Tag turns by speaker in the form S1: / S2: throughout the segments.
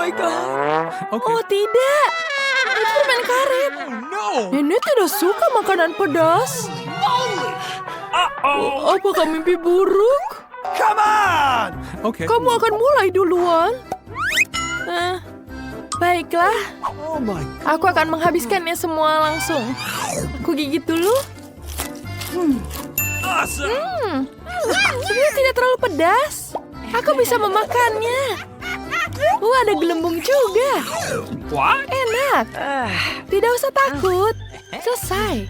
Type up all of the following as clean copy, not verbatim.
S1: my God.
S2: Oh tidak, itu permen karet. Nenek tidak suka makanan pedas. Apakah mimpi buruk?
S1: Come on!
S2: Kamu akan mulai duluan. Baiklah,
S1: Oh my God.
S2: aku akan menghabiskannya semua langsung. Aku gigit dulu.
S1: Awesome!
S2: Ini tidak terlalu pedas. Aku bisa memakannya. Ada gelembung juga.
S1: What?
S2: Enak. Tidak usah takut. Selesai.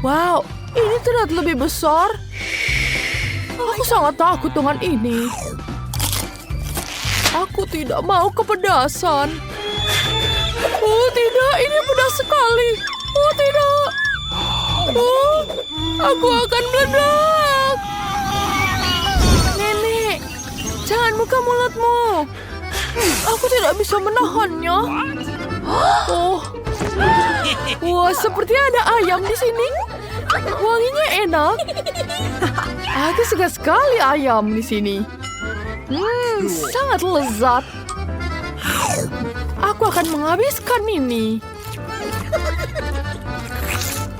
S2: Wow, ini terlihat lebih besar. Aku sangat takut dengan ini. Aku tidak mau kepedasan. Oh tidak, ini pedas sekali. Oh tidak. Oh, aku akan meledak. Nenek, jangan buka mulutmu. Aku tidak bisa menahannya. Oh, wah, seperti ada ayam di sini. Wanginya enak. Aku suka sekali ayam di sini. Sangat lezat. Aku akan menghabiskan ini.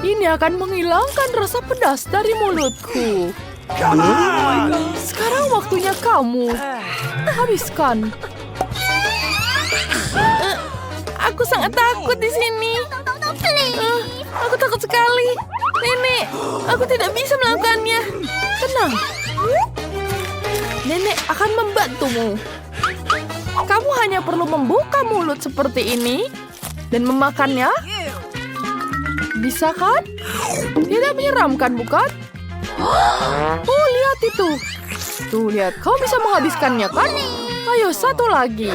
S2: Ini akan menghilangkan rasa pedas dari mulutku.
S1: Come on!
S2: Sekarang waktunya kamu. Habiskan. Aku sangat takut di sini. Aku takut sekali. Nenek, aku tidak bisa melakukannya. Tenang. Nenek akan membantumu. Kamu hanya perlu membuka mulut seperti ini dan memakannya. Bisa kan? Tidak menyeramkan, bukan? Oh, lihat itu. Tuh, lihat. Kau bisa menghabiskannya, kan? Ayo, satu lagi.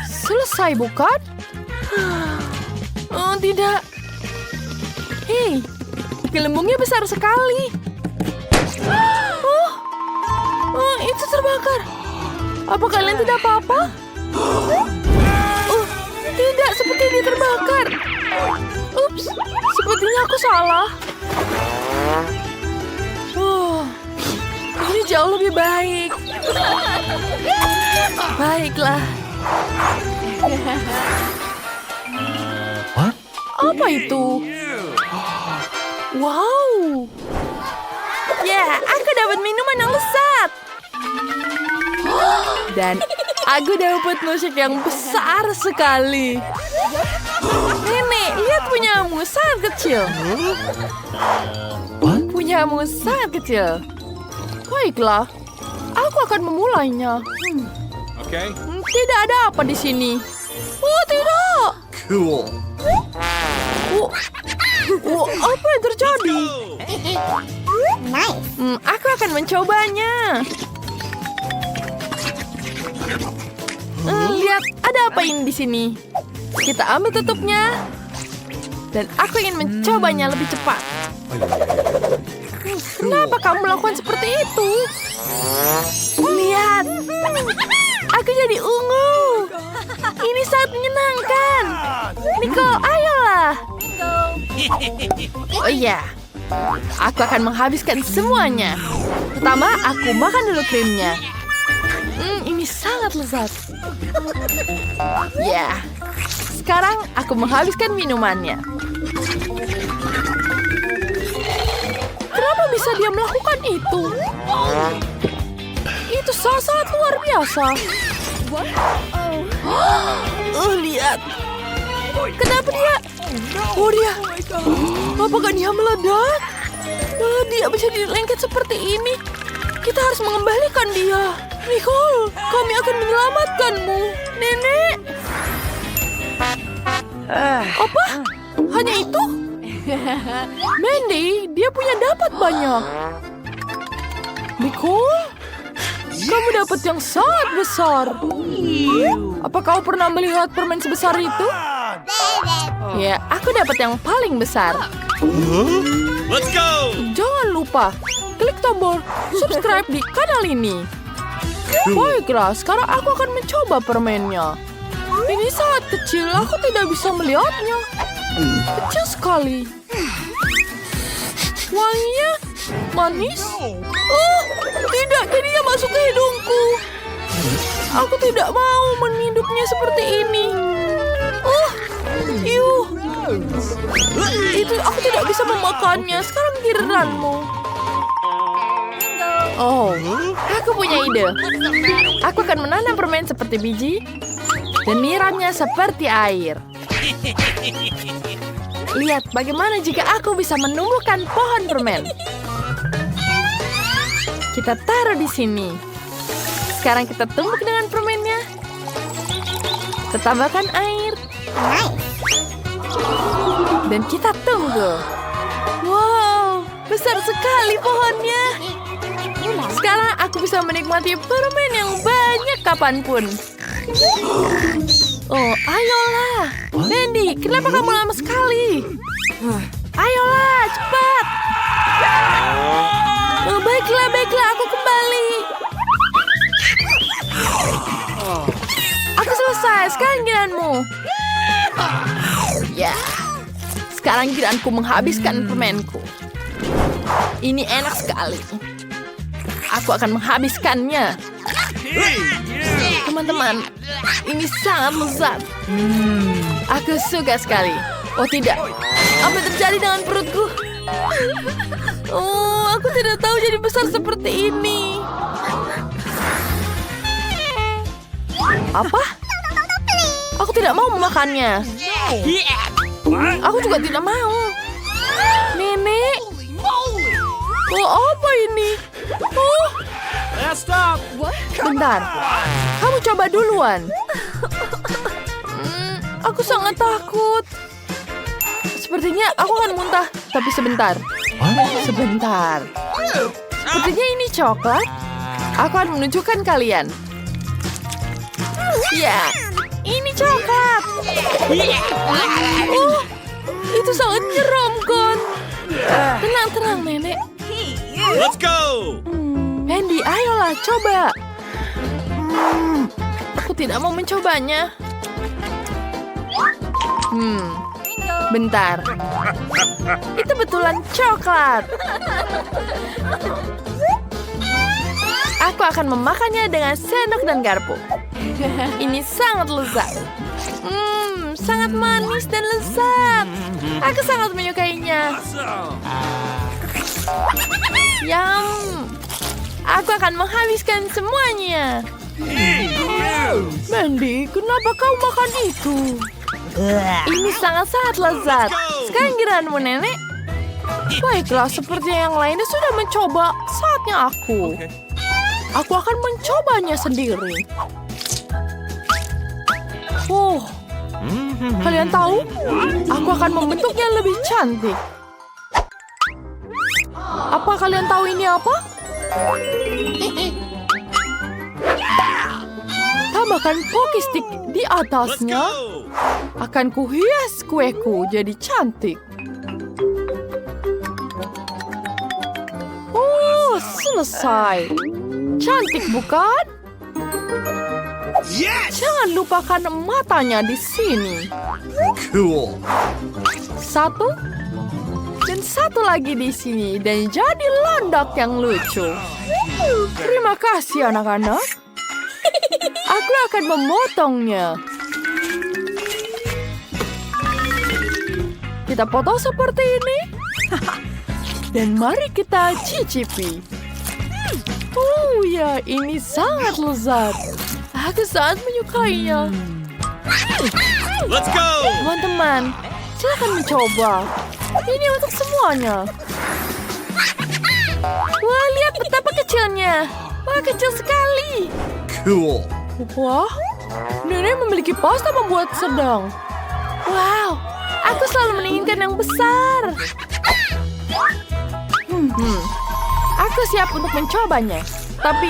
S2: Selesai, bukan? Oh, tidak. Hei, gelembungnya besar sekali. Oh, itu terbakar. Apa kalian tidak apa-apa? Oh, tidak, seperti dia terbakar. Ups, sepertinya aku salah. Ini jauh lebih baik. Baiklah.
S1: What?
S2: Apa itu? Wow. Ya, aku dapat minuman yang lezat. Dan aku dapat milkshake yang besar sekali. Nenek, lihat punyamu sangat kecil. Punyamu sangat kecil. Baiklah, aku akan memulainya.
S1: Okay.
S2: Tidak ada apa di sini. Oh, tidak.
S1: Cool.
S2: Apa yang terjadi? Aku akan mencobanya. Lihat, ada apa ini di sini? Kita ambil tutupnya. Dan aku ingin mencobanya lebih cepat. Kenapa kamu melakukan seperti itu? Lihat, aku jadi ungu. Ini sangat menyenangkan. Nicole, ayolah. Oh iya, aku akan menghabiskan semuanya. Pertama, aku makan dulu krimnya. Ini sangat lezat. Ya, sekarang aku menghabiskan minumannya. Kenapa bisa dia melakukan itu? Itu sangat luar biasa. Lihat. Kenapa dia? Oh, dia. Apakah dia meledak? Dia bisa dilengket seperti ini. Kita harus mengembalikan dia. Nicole, kami akan menyelamatkanmu. Nenek. Apa? Hanya itu? Mandy, dia punya dapat banyak. Nicole, kamu dapat yang sangat besar. Apa kau pernah melihat permen sebesar itu? Ya, aku dapat yang paling besar.
S1: Let's go!
S2: Jangan lupa klik tombol subscribe di kanal ini. Baiklah, sekarang aku akan mencoba permennya. Ini sangat kecil, aku tidak bisa melihatnya. Kecil sekali. Wanginya manis. Oh, tidak, jadinya masuk ke hidungku. Aku tidak mau menghidupnya seperti ini. Itu aku tidak bisa memakannya. Sekarang giliranmu. Oh, aku punya ide. Aku akan menanam permen seperti biji dan menyiramnya seperti air. Lihat bagaimana jika aku bisa menumbuhkan pohon permen. Kita taruh di sini. Sekarang kita tumbuk dengan permennya. Kita tambahkan air. Dan kita tunggu. Wow, besar sekali pohonnya. Sekarang aku bisa menikmati permen yang banyak kapanpun. Oh, ayolah. Mandy, kenapa kamu lama sekali? Ayolah, cepat. Oh, baiklah, aku kembali. Aku selesai, sekarang giliranmu. Ya, sekarang giliranku menghabiskan permenku. Ini enak sekali. Aku akan menghabiskannya. Teman-teman, ini sangat lezat. Aku suka sekali. Oh tidak, apa yang terjadi dengan perutku? Oh, aku tidak tahu jadi besar seperti ini. Apa? Aku tidak mau memakannya. Aku juga tidak mau. Nenek. Oh, apa ini? Oh,
S1: Stop.
S2: bentar. Kamu coba duluan. Aku sangat takut. Sepertinya aku akan muntah. Tapi sebentar. Sebentar. Sepertinya ini coklat. Aku akan menunjukkan kalian. Ya, ini coklat. Oh, itu sangat menyeramkan. Tenang, nenek.
S1: Let's go.
S2: Mandy, ayolah, coba. Aku tidak mau mencobanya. Bentar. Itu betulan coklat. Aku akan memakannya dengan sendok dan garpu. Ini sangat lezat. Sangat manis dan lezat. Aku sangat menyukainya. Yum. Aku akan menghabiskan semuanya. Mandy, kenapa kau makan itu? Ini sangat-sangat lezat. Sekarang giliranmu, nenek. Baiklah, seperti yang lainnya sudah mencoba. Saatnya aku. Aku akan mencobanya sendiri. Oh, kalian tahu? Aku akan membentuknya lebih cantik. Apa kalian tahu ini apa? Tambahkan poki stick di atasnya. Akan kuhias kueku jadi cantik. Oh, selesai. Cantik bukan? Jangan lupakan matanya di sini.
S1: Cool.
S2: Satu. Dan satu lagi di sini. Dan jadi landak yang lucu. Terima kasih anak-anak. Aku akan memotongnya. Kita potong seperti ini. Dan mari kita cicipi. Oh ya, ini sangat lezat. Aku sangat menyukainya.
S1: Let's go.
S2: Teman-teman, silakan mencoba. Ini untuk semuanya. Wah, lihat betapa kecilnya. Wah, kecil sekali.
S1: Cool.
S2: Wah, nenek memiliki pasta membuat sedang. Wow, aku selalu menginginkan yang besar. Aku siap untuk mencobanya. Tapi,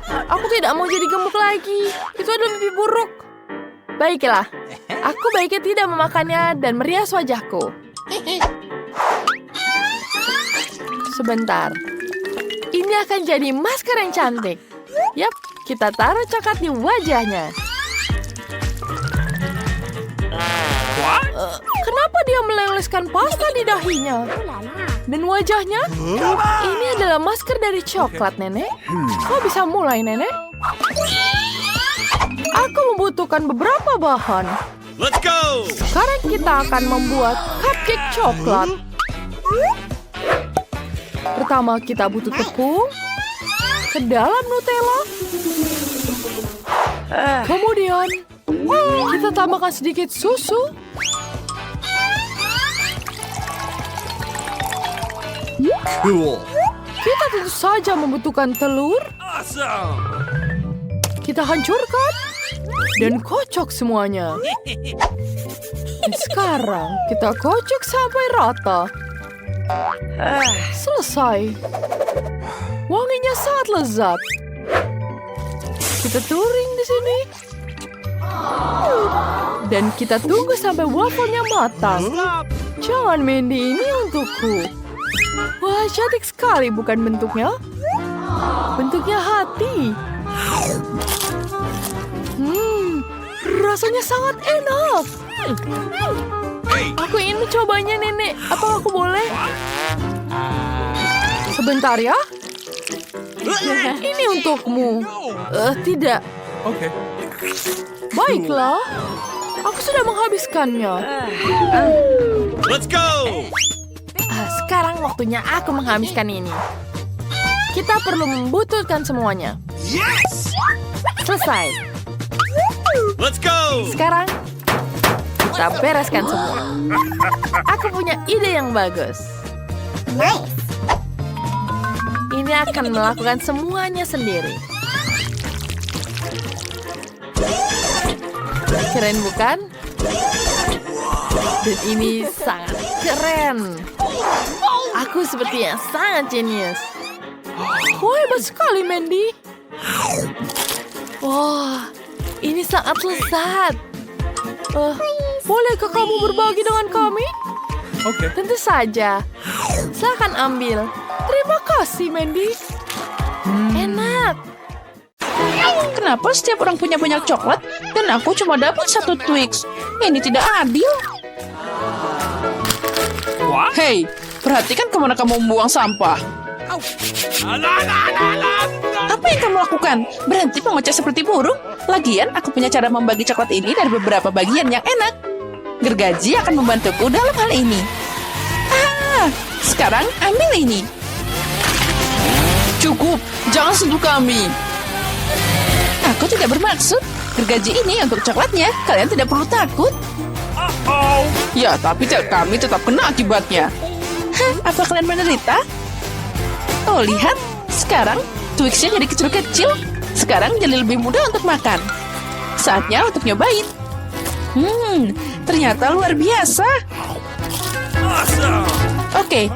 S2: aku tidak mau jadi gemuk lagi. Itu adalah mimpi buruk. Baiklah, aku baiknya tidak memakannya dan merias wajahku. Sebentar. Ini akan jadi masker yang cantik. Yap, kita taruh coklat di wajahnya. Kenapa dia meleleskan pasta di dahinya? Dan wajahnya? Ini adalah masker dari coklat, nenek. Kau bisa mulai, nenek. membutuhkan beberapa bahan.
S1: Let's go!
S2: Sekarang kita akan membuat cupcake coklat. Pertama kita butuh tepung ke dalam Nutella. Kemudian kita tambahkan sedikit susu.
S1: Cool!
S2: Kita tentu saja membutuhkan telur.
S1: Awesome!
S2: Kita hancurkan dan kocok semuanya. Dan sekarang kita kocok sampai rata. Selesai. Wanginya sangat lezat. Kita turing di sini. Dan kita tunggu sampai wafelnya matang. Jangan, Mandy, ini untukku. Wah, cantik sekali bukan bentuknya? Bentuknya hati. Rasanya sangat enak. Aku ingin mencobanya, Nenek. Apa aku boleh? Sebentar ya. Ini untukmu. Tidak.
S1: Okay.
S2: Baiklah. Aku sudah menghabiskannya.
S1: Let's go!
S2: Sekarang waktunya aku menghabiskan ini. Kita perlu membutuhkan semuanya.
S1: Yes!
S2: Selesai.
S1: Let's go!
S2: Sekarang kita bereskan semua. Aku punya ide yang bagus. Ini akan melakukan semuanya sendiri. Keren bukan? Dan ini sangat keren. Aku sepertinya sangat jenius. Wah, hebat sekali, Mandy. Wah, ini sangat lezat. Bolehkah kamu berbagi dengan kami?
S1: Okay.
S2: Tentu saja. Saya akan ambil. Terima kasih, Mandy. Enak.
S3: Kenapa setiap orang punya banyak coklat dan aku cuma dapat satu Twix? Ini tidak adil.
S1: What?
S3: Hei, perhatikan kemana kamu membuang sampah. Apa yang kamu lakukan? Berhenti mengoceh seperti burung. Lagian, aku punya cara membagi coklat ini dari beberapa bagian yang enak. Gergaji akan membantuku dalam hal ini. Sekarang ambil ini. Cukup, jangan sentuh kami. Aku tidak bermaksud. Gergaji ini untuk coklatnya. Kalian tidak perlu takut. Ya, tapi kami tetap kena akibatnya. Apa kalian menderita? Oh, lihat. Sekarang Twix-nya jadi kecil-kecil. Sekarang jadi lebih mudah untuk makan. Saatnya untuk nyobain. Ternyata luar biasa.
S1: Awesome!
S3: Oke,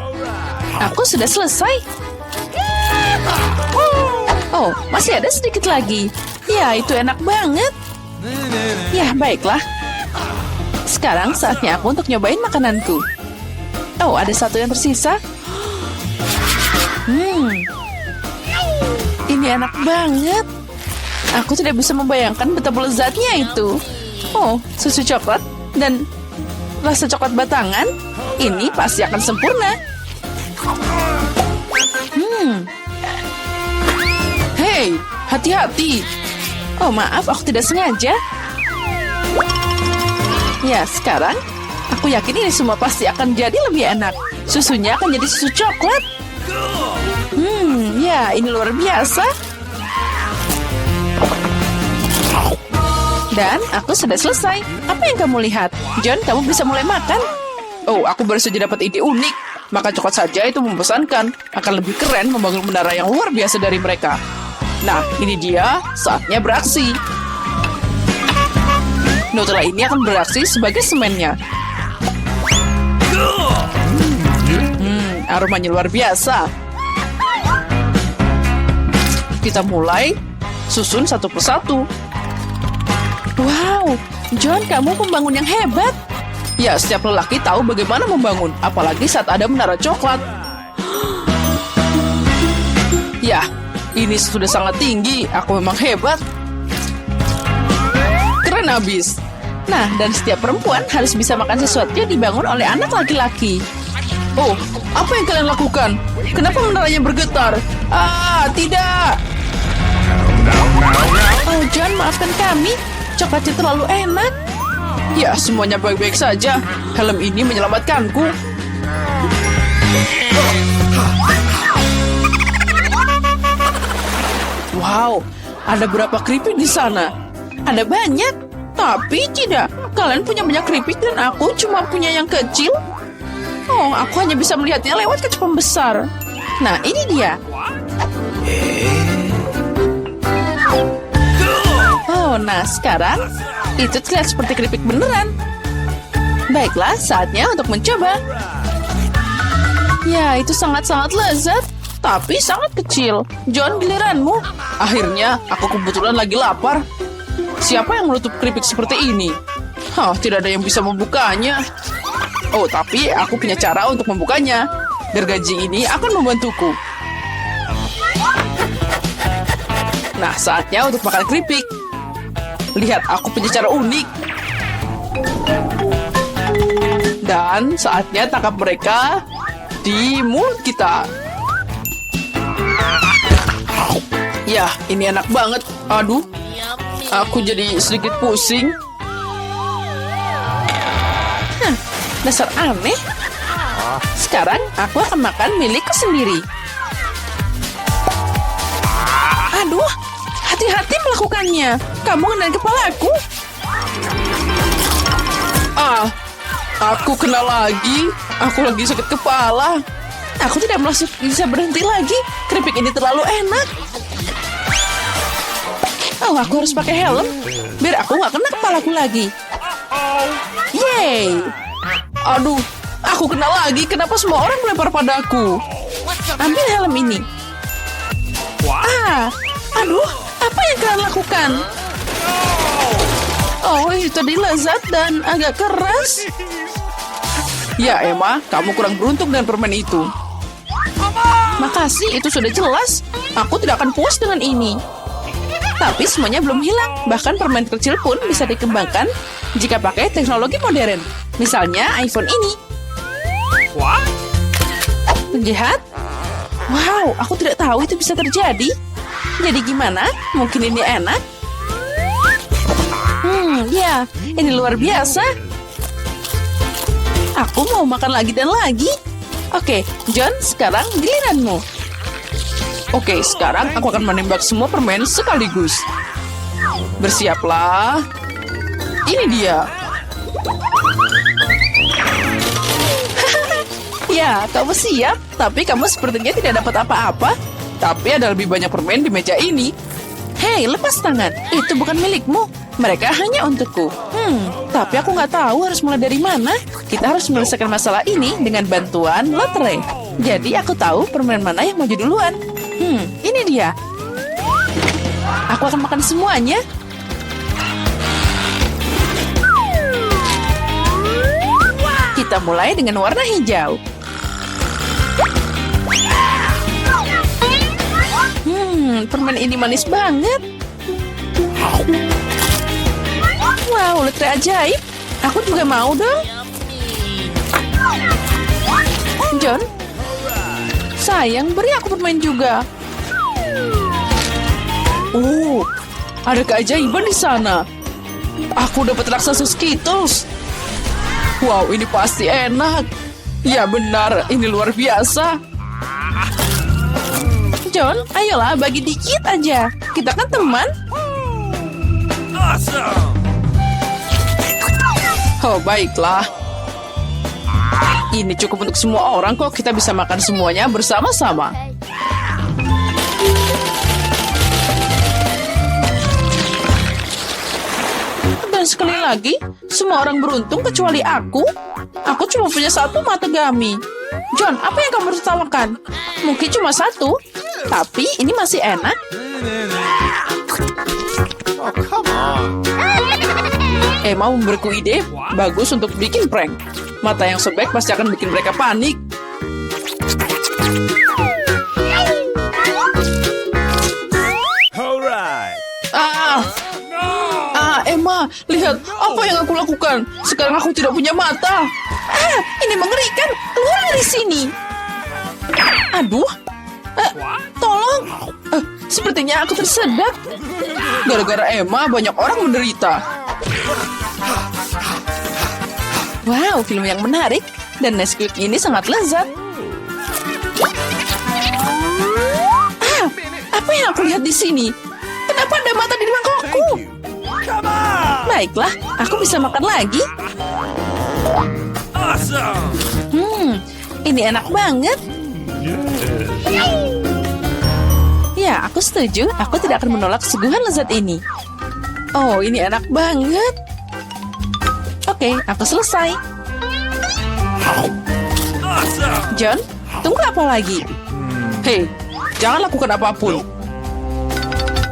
S3: aku sudah selesai. Oh, masih ada sedikit lagi. Ya, itu enak banget. Ya, baiklah. Sekarang saatnya aku untuk nyobain makananku. Oh, ada satu yang tersisa. Ini enak banget. Aku tidak bisa membayangkan betapa lezatnya itu. Oh, susu coklat dan rasa coklat batangan. Ini pasti akan sempurna. Hei, hati-hati. Oh, maaf, aku tidak sengaja. Ya, sekarang aku yakin ini semua pasti akan jadi lebih enak. Susunya akan jadi susu coklat. Ya, ini luar biasa. Dan aku sudah selesai. Apa yang kamu lihat? John, kamu bisa mulai makan. Oh, aku baru saja dapat ide unik. Makan coklat saja itu membosankan. Akan lebih keren membangun menara yang luar biasa dari mereka. Nah, ini dia. Saatnya beraksi. Nutella ini akan beraksi sebagai semennya. Aromanya luar biasa. Kita mulai susun satu persatu. Wow, John, kamu pembangun yang hebat. Ya, setiap lelaki tahu bagaimana membangun, apalagi saat ada menara coklat. Ya, ini sudah sangat tinggi. Aku memang hebat. Keren abis. Nah, dan setiap perempuan harus bisa makan sesuatu yang dibangun oleh anak laki-laki. Oh, apa yang kalian lakukan? Kenapa menaranya bergetar? Tidak. Oh, John, maafkan kami. Coklatnya terlalu enak. Ya, semuanya baik-baik saja. Helm ini menyelamatkanku. Wow, ada berapa keripik di sana? Ada banyak, tapi tidak. Kalian punya banyak keripik dan aku cuma punya yang kecil. Oh, aku hanya bisa melihatnya lewat kaca pembesar. Nah, ini dia. Oh, nah sekarang itu terlihat seperti keripik beneran. Baiklah, saatnya untuk mencoba. Ya, itu sangat-sangat lezat, tapi sangat kecil. John, giliranmu. Akhirnya, aku kebetulan lagi lapar. Siapa yang menutup keripik seperti ini? Tidak ada yang bisa membukanya. Oh, tapi aku punya cara untuk membukanya. Gergaji ini akan membantuku. Nah, saatnya untuk makan keripik. Lihat, aku punya cara unik. Dan saatnya tangkap mereka di mulut kita. Ya, ini enak banget. Aduh, aku jadi sedikit pusing. Dasar aneh. Sekarang aku akan makan milikku sendiri. Aduh, hati-hati melakukannya. Kamu ngenai kepalaku. Aku kena lagi. Aku lagi sakit kepala. Aku tidak bisa berhenti lagi. Keripik ini terlalu enak. Oh, aku harus pakai helm biar aku nggak kena kepalaku lagi. Yeay. Aduh, aku kena lagi. Kenapa semua orang melempar padaku? Ambil helm ini. Aduh, apa yang kalian lakukan? Oh, itu tadi lezat dan agak keras. Ya, Emma, kamu kurang beruntung dengan permen itu. Makasih, itu sudah jelas. Aku tidak akan puas dengan ini. Tapi semuanya belum hilang. Bahkan permen kecil pun bisa dikembangkan jika pakai teknologi modern. Misalnya iPhone ini.
S1: What?
S3: Lihat. Wow, aku tidak tahu itu bisa terjadi. Jadi gimana? Mungkin ini enak? Ya, ini luar biasa. Aku mau makan lagi dan lagi. Oke, John, sekarang giliranmu. Oke, sekarang aku akan menembak semua permen sekaligus. Bersiaplah. Ini dia. Ya, kamu siap, tapi kamu sepertinya tidak dapat apa-apa. Tapi ada lebih banyak permen di meja ini. Hei, lepas tangan. Itu bukan milikmu. Mereka hanya untukku. Tapi aku nggak tahu harus mulai dari mana. Kita harus menyelesaikan masalah ini dengan bantuan lotre. Jadi aku tahu permen mana yang maju duluan. Ini dia. Aku akan makan semuanya. Kita mulai dengan warna hijau. Permen ini manis banget. Wow, lotre ajaib. Aku juga mau dong. John, sayang, beri aku permen juga. Oh, ada keajaiban di sana. Aku dapat raksasa Skittles. Wow, ini pasti enak. Ya benar, ini luar biasa. John, ayolah bagi dikit aja. Kita kan teman.
S1: Awesome.
S3: Oh, baiklah. Ini cukup untuk semua orang kok. Kita bisa makan semuanya bersama-sama. Dan sekali lagi, semua orang beruntung kecuali aku. Aku cuma punya satu mata gami. John, apa yang kamu tertawakan? Mungkin cuma satu, tapi ini masih enak.
S1: Oh, come on.
S3: Emma memberiku ide bagus untuk bikin prank. Mata yang sobek pasti akan bikin mereka panik.
S1: Alright.
S3: Emma, lihat apa yang aku lakukan. Sekarang aku tidak punya mata. Ini mengerikan. Keluar dari sini. Aduh. Tolong. Sepertinya aku tersedak. Gara-gara Emma, banyak orang menderita. Wow, film yang menarik. Dan Nesquik ini sangat lezat. Ah, apa yang aku lihat di sini? Kenapa ada mata di mangkokku?
S1: Come on!
S3: Baiklah, aku bisa makan lagi.
S1: Awesome!
S3: Ini enak banget. Ya, aku setuju. Aku tidak akan menolak kesuguhan lezat ini. Oh, ini enak banget. Oke, aku selesai.
S1: Awesome!
S3: John, tunggu apa lagi? Hei, jangan lakukan apapun.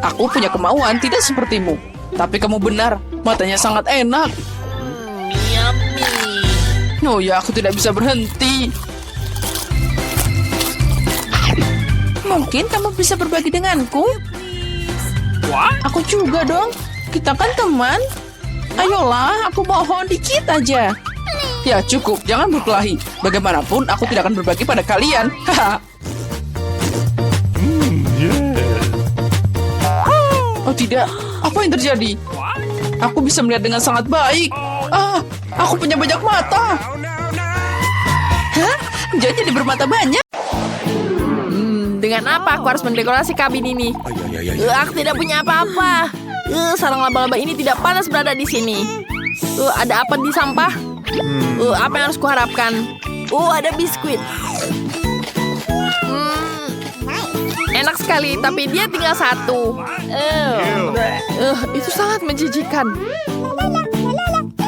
S3: Aku punya kemauan tidak sepertimu. Tapi kamu benar, matanya sangat enak. Oh ya, aku tidak bisa berhenti. Mungkin kamu bisa berbagi denganku?
S1: What?
S3: Aku juga dong. Kita kan teman. Ayolah, aku mohon dikit aja. Ya cukup, jangan berkelahi. Bagaimanapun, aku tidak akan berbagi pada kalian. Haha. Oh tidak, apa yang terjadi? Aku bisa melihat dengan sangat baik. Ah, aku punya banyak mata. Hah? John jadi bermata banyak?
S2: Dengan apa aku harus mendekorasi kabin ini? Aku tidak punya apa-apa. Sarang laba-laba ini tidak panas berada di sini. Ada apa di sampah? Apa yang harus kuharapkan? Ada biskuit. Enak sekali, tapi dia tinggal satu. Itu sangat menjijikan.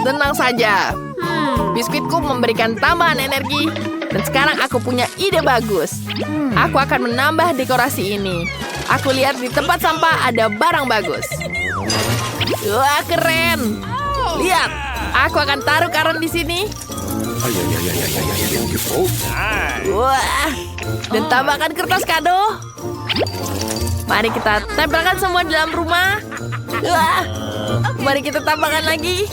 S2: Tenang saja. Biskuitku memberikan tambahan energi. Dan sekarang aku punya ide bagus. Aku akan menambah dekorasi ini. Aku lihat di tempat sampah ada barang bagus. Wah, keren. Lihat, aku akan taruh karung di sini. Wah, dan tambahkan kertas kado. Mari kita tempelkan semua di dalam rumah. Wah, mari kita tambahkan lagi.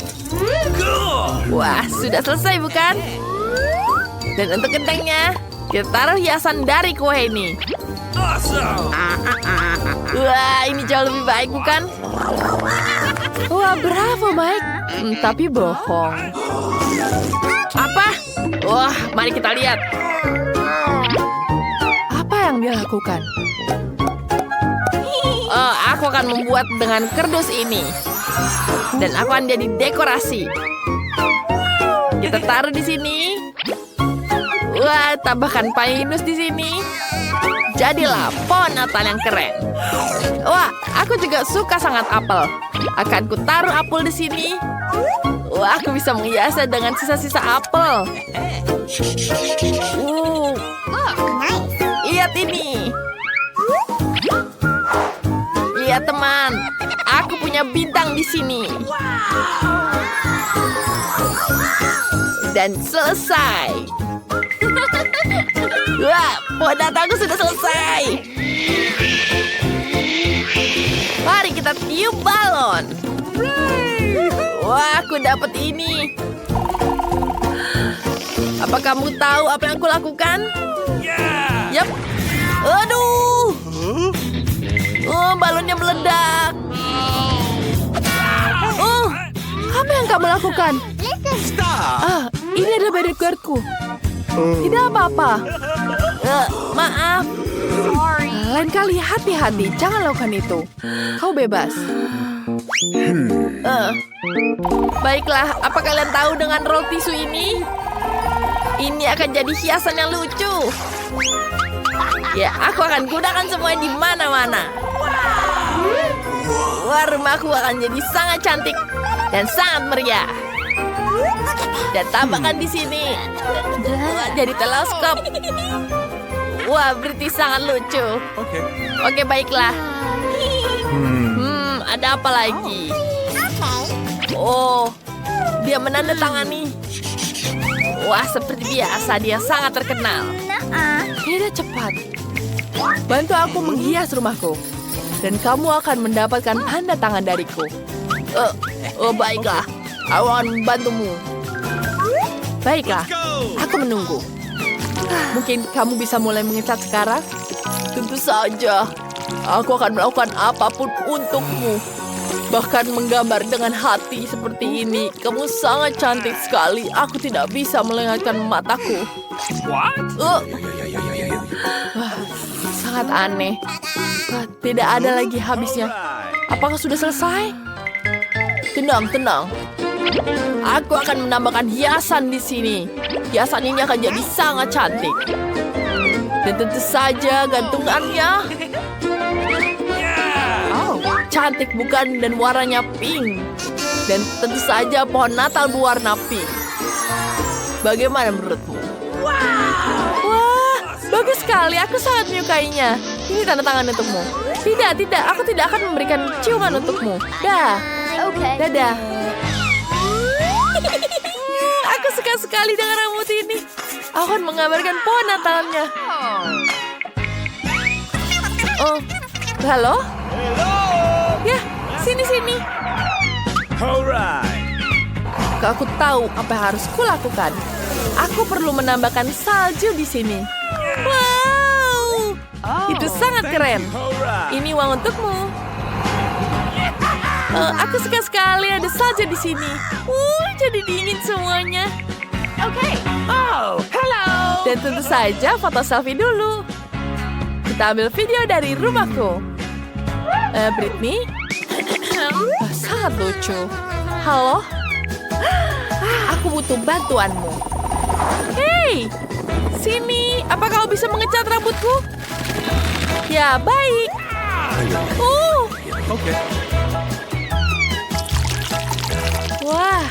S2: Wah, sudah selesai bukan? Dan untuk gentengnya, kita taruh hiasan dari kue ini.
S1: Awesome!
S2: Wah, ini jauh lebih baik bukan? Wah, bravo Mike. Tapi bohong. Apa? Wah, mari kita lihat. Apa yang dia lakukan? Aku akan membuat dengan kardus ini. Dan aku akan jadi dekorasi. Kita taruh di sini. Wah, tambahkan pinus di sini. Jadilah pohon Natal yang keren. Wah, aku juga suka sangat apel. Akan ku taruh apel di sini. Wah, aku bisa menghiasnya dengan sisa-sisa apel. Lihat ini. Lihat teman, aku punya bintang di sini. Dan selesai. Wah, pohon Natalku sudah selesai. Mari kita tiup balon. Wah, aku dapat ini. Apa kamu tahu apa yang aku lakukan? Yap. Aduh. Balonnya meledak. Apa yang kamu lakukan?
S1: Stop!
S2: Ini adalah bodyguardku. Tidak apa-apa. Maaf. Lain kali hati-hati, jangan lakukan itu. Kau bebas. Baiklah, apa kalian tahu dengan roll tisu ini? Ini akan jadi hiasan yang lucu. Ya, aku akan gunakan semua di mana-mana. Wah, rumahku akan jadi sangat cantik dan sangat meriah. Dan tambahkan di sini. Wah, jadi teleskop. Wah, berarti sangat lucu. Oke, baiklah. Ada apa lagi? Oh, dia menandatangani. Wah, seperti biasa dia sangat terkenal. Tidak cepat. Bantu aku menghias rumahku. Dan kamu akan mendapatkan tanda tangan dariku. Baiklah. Aku akan membantumu. Baiklah, aku menunggu. Mungkin kamu bisa mulai mengecat sekarang? Tentu saja. Aku akan melakukan apapun untukmu. Bahkan menggambar dengan hati seperti ini. Kamu sangat cantik sekali. Aku tidak bisa melengahkan mataku.
S1: What?
S2: Wah, sangat aneh. Tidak ada lagi habisnya. Apakah sudah selesai? Tenang, tenang. Aku akan menambahkan hiasan di sini. Hiasan ini akan jadi sangat cantik. Dan tentu saja gantungannya. Cantik bukan, dan warnanya pink. Dan tentu saja pohon Natal berwarna pink. Bagaimana menurutmu? Wah, bagus sekali. Aku sangat menyukainya. Ini tanda tangan untukmu. Tidak, aku tidak akan memberikan ciuman untukmu. Dah. Dadah. Aku suka sekali dengan rambut ini. Aku akan menggambarkan pohon Natalnya. Oh, halo? Ya, sini.
S1: Alright.
S2: Aku tahu apa yang harus kulakukan. Aku perlu menambahkan salju di sini. Wow, itu sangat keren.
S1: Alright.
S2: Ini uang untukmu. Aku suka sekali ada salju di sini. Jadi dingin semuanya.
S1: Oh, hello.
S2: Dan tentu saja foto selfie dulu. Kita ambil video dari rumahku. Britney? Sangat lucu. Halo? Aku butuh bantuanmu. Hei! Sini, apa kau bisa mengecat rambutku? Ya, baik.
S1: Oke.
S2: Wah,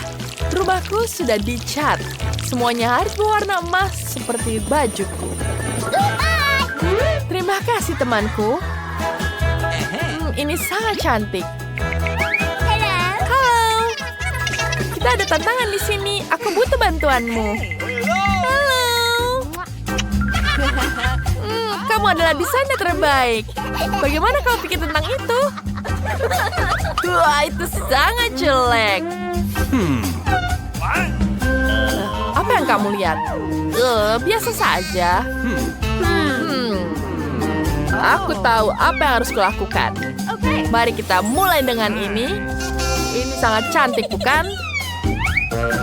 S2: rumahku sudah dicat. Semuanya harus berwarna emas seperti bajuku. Terima kasih, temanku. Ini sangat cantik. Halo. Kita ada tantangan di sini. Aku butuh bantuanmu. Halo. Kamu adalah desainer terbaik. Bagaimana kau pikir tentang itu? Wah, itu sangat jelek.
S1: What?
S2: Apa yang kamu lihat? Biasa saja. Aku tahu apa yang harus kulakukan. Mari kita mulai dengan ini. Ini sangat cantik, bukan?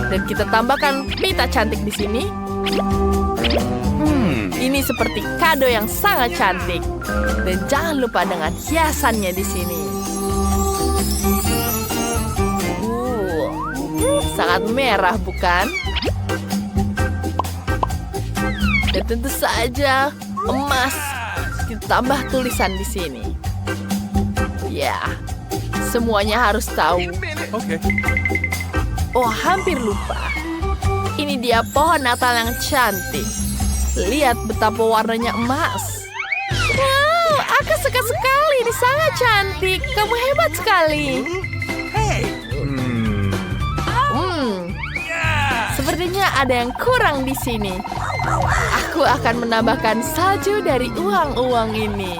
S2: Dan kita tambahkan pita cantik di sini. Ini seperti kado yang sangat cantik. Dan jangan lupa dengan hiasannya di sini. Sangat merah, bukan? Dan tentu saja emas. Kita tambah tulisan di sini. Ya, semuanya harus tahu.
S1: Oke.
S2: Oh, hampir lupa. Ini dia pohon Natal yang cantik. Lihat betapa warnanya emas. Wow, aku suka sekali. Ini sangat cantik. Kamu hebat sekali. Sepertinya ada yang kurang di sini. Aku akan menambahkan salju dari uang-uang ini.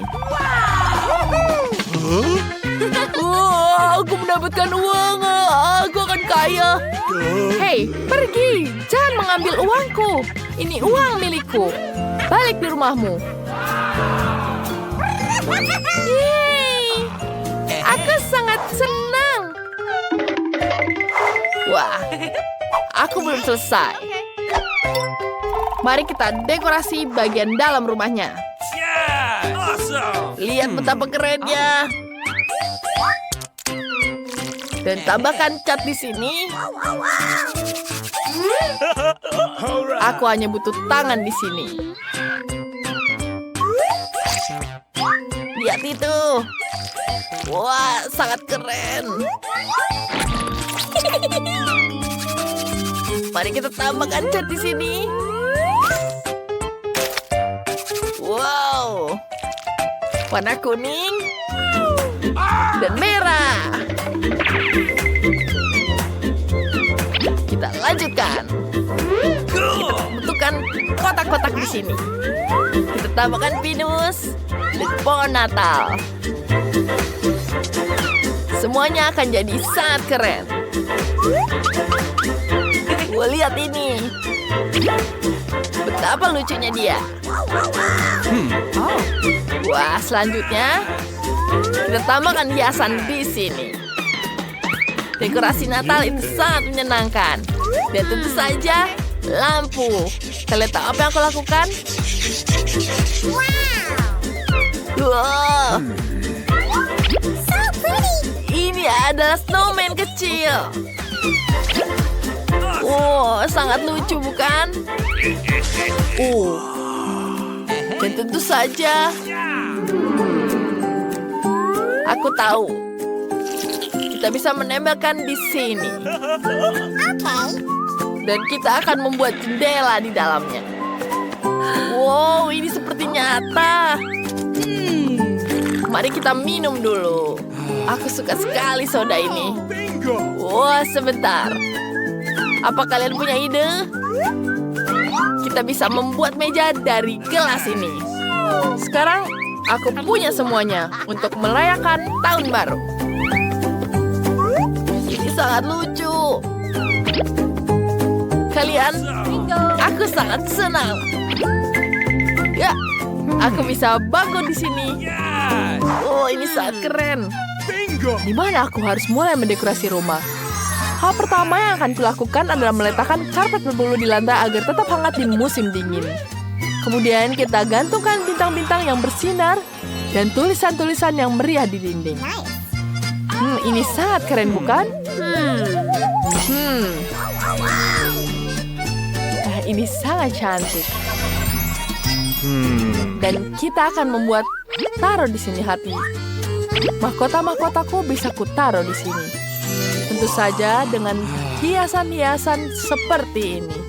S2: Aku mendapatkan uang. Aku akan kaya. Hei, pergi. Jangan mengambil uangku. Ini uang milikku. Balik di rumahmu. Yeay. Aku sangat senang. Wah, aku belum selesai. Mari kita dekorasi bagian dalam rumahnya.
S1: Yeah! Awesome!
S2: Lihat betapa kerennya. Dan tambahkan cat di sini.
S1: Alright.
S2: Aku hanya butuh tangan di sini. Lihat itu. Wah, sangat keren. Mari kita tambahkan cat di sini. Wow. Warna kuning dan merah. Kita lanjutkan. Bentukkan kotak-kotak di sini. Kita tambahkan pinus dan pohon Natal. Semuanya akan jadi sangat keren. Wah, lihat ini. Betapa lucunya dia. Wah, selanjutnya kita tambahkan hiasan di sini. Dekorasi Natal itu sangat menyenangkan. Dan tentu saja lampu. Kalian tahu apa yang aku lakukan? Wow. Ini adalah snowman kecil. Wow, sangat lucu bukan? Dan tentu saja aku tahu kita bisa menembakkan di sini. Dan kita akan membuat jendela di dalamnya. Wow, ini seperti nyata. Mari kita minum dulu. Aku suka sekali soda ini. Wah, sebentar. Apa kalian punya ide? Kita bisa membuat meja dari gelas ini. Sekarang aku punya semuanya untuk merayakan tahun baru. Ini sangat lucu. Kalian, aku sangat senang. Ya, aku bisa bangun di sini. Oh, ini sangat keren. Di mana aku harus mulai mendekorasi rumah? Hal pertama yang akan kulakukan adalah meletakkan karpet berbulu di lantai agar tetap hangat di musim dingin. Kemudian kita gantungkan bintang-bintang yang bersinar dan tulisan-tulisan yang meriah di dinding. Ini sangat keren bukan? Nah, ini sangat cantik. Dan kita akan membuat taruh di sini hati. Mahkota-mahkotaku bisa kutaruh di sini. Tentu saja dengan hiasan-hiasan seperti ini.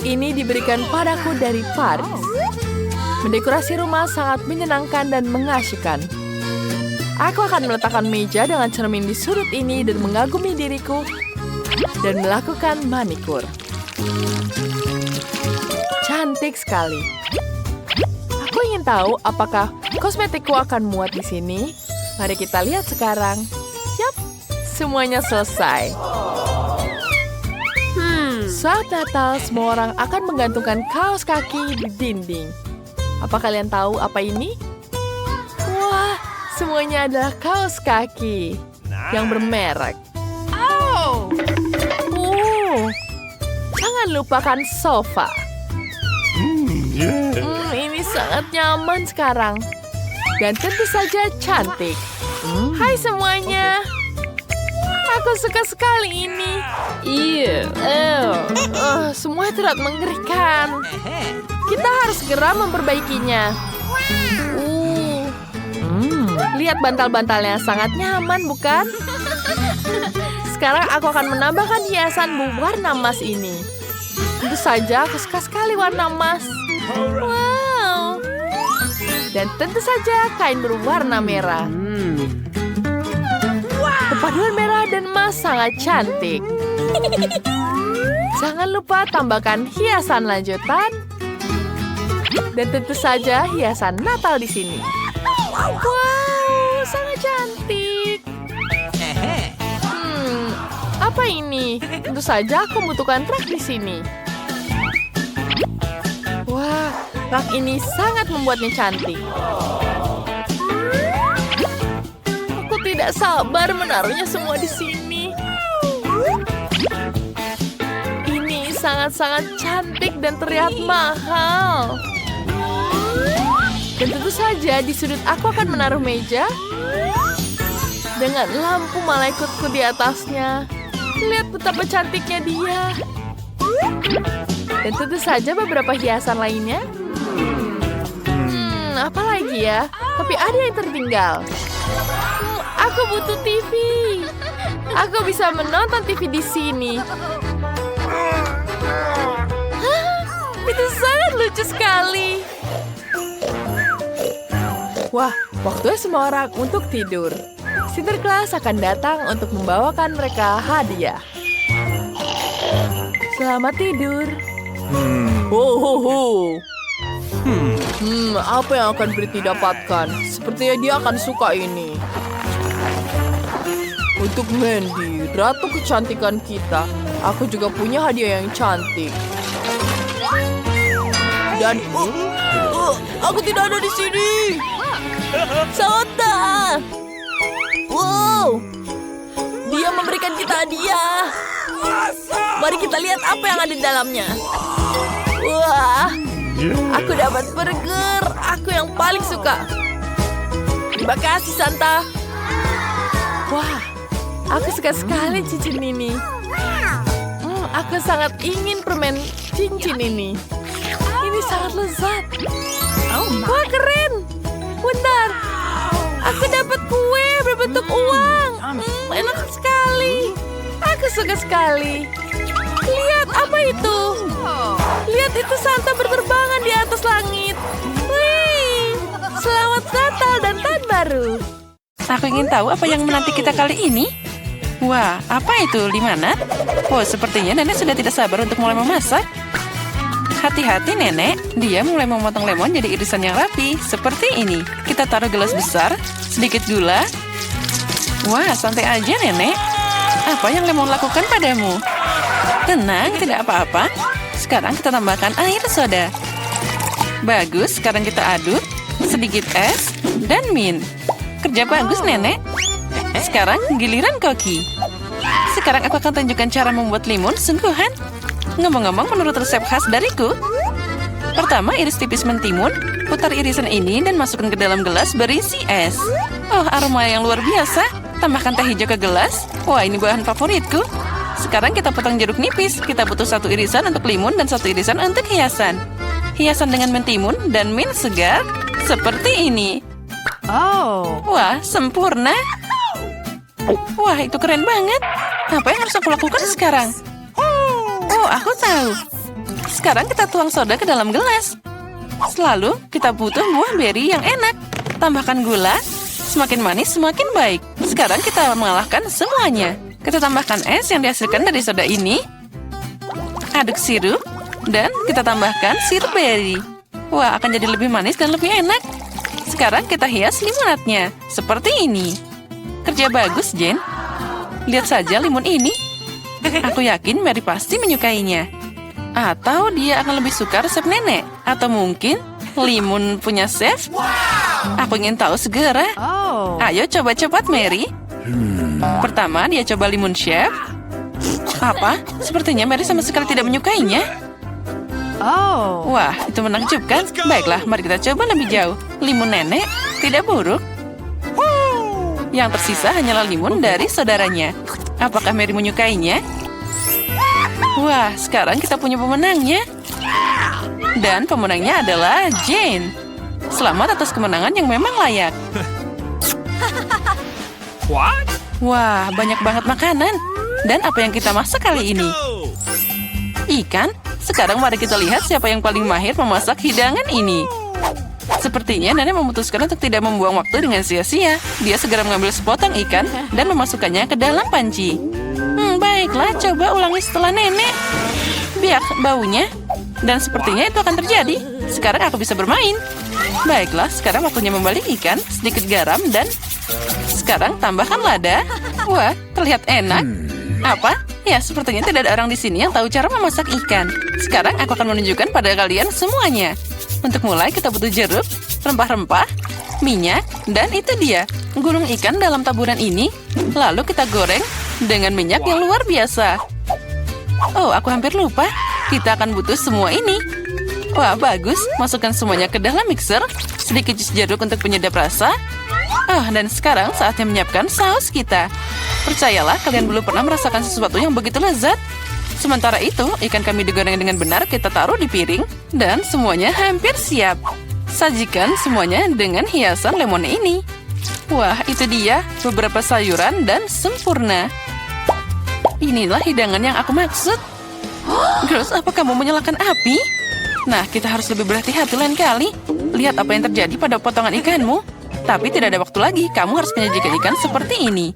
S2: Ini diberikan padaku dari Paris. Mendekorasi rumah sangat menyenangkan dan mengasyikkan. Aku akan meletakkan meja dengan cermin di sudut ini dan mengagumi diriku dan melakukan manikur. Cantik sekali. Aku ingin tahu apakah kosmetikku akan muat di sini. Mari kita lihat sekarang. Yap, semuanya selesai. Saat Natal, semua orang akan menggantungkan kaos kaki di dinding. Apa kalian tahu apa ini? Wah, semuanya adalah kaos kaki yang bermerek. Jangan lupakan sofa. Ini sangat nyaman sekarang. Dan tentu saja cantik. Hai semuanya. Aku suka sekali ini. Iya. Semua terlihat mengerikan. Kita harus segera memperbaikinya. Lihat bantal-bantalnya sangat nyaman, bukan? Sekarang aku akan menambahkan hiasan berwarna emas ini. Tentu saja aku suka sekali warna emas. Wow. Dan tentu saja kain berwarna merah. Perpaduan merah dan emas sangat cantik. Jangan lupa tambahkan hiasan lanjutan. Dan tentu saja hiasan Natal di sini. Wow, sangat cantik. Apa ini? Tentu saja aku membutuhkan rak di sini. Wah, rak ini sangat membuatnya cantik. Aku tidak sabar menaruhnya semua di sini. Ini sangat-sangat cantik dan terlihat mahal. Dan tentu saja di sudut aku akan menaruh meja dengan lampu malaikutku di atasnya. Lihat betapa cantiknya dia. Dan tentu saja beberapa hiasan lainnya. Apa lagi ya? Tapi ada yang tertinggal. Aku butuh TV. Aku bisa menonton TV di sini. Itu sangat lucu sekali. Wah, waktunya semua orang untuk tidur. Sinterklas akan datang untuk membawakan mereka hadiah. Selamat tidur. Apa yang akan Britney dapatkan? Sepertinya dia akan suka ini. Untuk Mandy, ratu kecantikan kita, aku juga punya hadiah yang cantik. Dan aku tidak ada di sini. Soda. Wow, dia memberikan kita hadiah. Mari kita lihat apa yang ada di dalamnya. Wah, aku dapat burger. Aku yang paling suka. Terima kasih, Santa. Wah, aku suka sekali cincin ini. Aku sangat ingin permen cincin ini. Ini sangat lezat. Wah, keren. Bentar, aku dapat kue berbentuk uang. Enak sekali. Aku suka sekali. Lihat, apa itu? Lihat, itu Santa berterbangan di atas langit. Wih, selamat Natal dan Tahun Baru.
S3: Aku ingin tahu apa yang menanti kita kali ini. Wah, apa itu, Limanat? Oh, sepertinya nenek sudah tidak sabar untuk mulai memasak. Hati-hati, nenek. Dia mulai memotong lemon jadi irisan yang rapi. Seperti ini. Kita taruh gelas besar, sedikit gula. Wah, santai aja, nenek. Apa yang lemon lakukan padamu? Tenang, tidak apa-apa. Sekarang kita tambahkan air soda. Bagus, sekarang kita aduk. Sedikit es dan mint. Kerja bagus, nenek. Sekarang giliran koki. Sekarang aku akan tunjukkan cara membuat limun sungguhan. Ngomong-ngomong, menurut resep khas dariku. Pertama, iris tipis mentimun. Putar irisan ini dan masukkan ke dalam gelas berisi es. Oh, aroma yang luar biasa. Tambahkan teh hijau ke gelas. Wah, ini bahan favoritku. Sekarang kita potong jeruk nipis. Kita butuh 1 irisan untuk limun dan 1 irisan untuk hiasan. Hiasan dengan mentimun dan mint segar. Seperti ini. Wah, sempurna. Wah, itu keren banget. Apa yang harus aku lakukan sekarang? Oh, aku tahu. Sekarang kita tuang soda ke dalam gelas. Selalu kita butuh buah beri yang enak. Tambahkan gula. Semakin manis, semakin baik. Sekarang kita mengalahkan semuanya. Kita tambahkan es yang dihasilkan dari soda ini. Aduk sirup. Dan kita tambahkan sirup beri. Wah, akan jadi lebih manis dan lebih enak. Sekarang kita hias limonadnya. Seperti ini. Kerja bagus, Jen. Lihat saja limun ini. Aku yakin Mary pasti menyukainya. Atau dia akan lebih suka resep nenek. Atau mungkin limun punya chef. Aku ingin tahu segera. Ayo coba cepat, Mary. Pertama, dia coba limun chef. Apa? Sepertinya Mary sama sekali tidak menyukainya. Wah, itu menakjubkan. Baiklah, mari kita coba lebih jauh. Limun nenek tidak buruk. Yang tersisa hanyalah limun dari saudaranya. Apakah Mary menyukainya? Wah, sekarang kita punya pemenangnya. Dan pemenangnya adalah Jane. Selamat atas kemenangan yang memang layak.
S1: What?
S3: Wah, banyak banget makanan. Dan apa yang kita masak kali ini? Ikan? Sekarang mari kita lihat siapa yang paling mahir memasak hidangan ini. Sepertinya nenek memutuskan untuk tidak membuang waktu dengan sia-sia. Dia segera mengambil sepotong ikan dan memasukkannya ke dalam panci. Baiklah, coba ulangi setelah nenek. Biar baunya. Dan sepertinya itu akan terjadi. Sekarang aku bisa bermain. Baiklah, sekarang waktunya membalik ikan, sedikit garam, dan sekarang tambahkan lada. Wah, terlihat enak. Apa? Ya, sepertinya tidak ada orang di sini yang tahu cara memasak ikan. Sekarang aku akan menunjukkan pada kalian semuanya. Untuk mulai, kita butuh jeruk, rempah-rempah, minyak, dan itu dia. Gulung ikan dalam taburan ini, lalu kita goreng dengan minyak yang luar biasa. Oh, aku hampir lupa. Kita akan butuh semua ini. Wah, bagus. Masukkan semuanya ke dalam mixer. Sedikit jus jeruk untuk penyedap rasa. Dan sekarang saatnya menyiapkan saus kita. Percayalah, kalian belum pernah merasakan sesuatu yang begitu lezat. Sementara itu, ikan kami digoreng dengan benar, kita taruh di piring. Dan semuanya hampir siap. Sajikan semuanya dengan hiasan lemon ini. Wah, itu dia. Beberapa sayuran dan sempurna. Inilah hidangan yang aku maksud. Girls, apa kamu menyalakan api? Nah, kita harus lebih berhati-hati lain kali. Lihat apa yang terjadi pada potongan ikanmu. Tapi tidak ada waktu lagi, kamu harus menyajikan ikan seperti ini.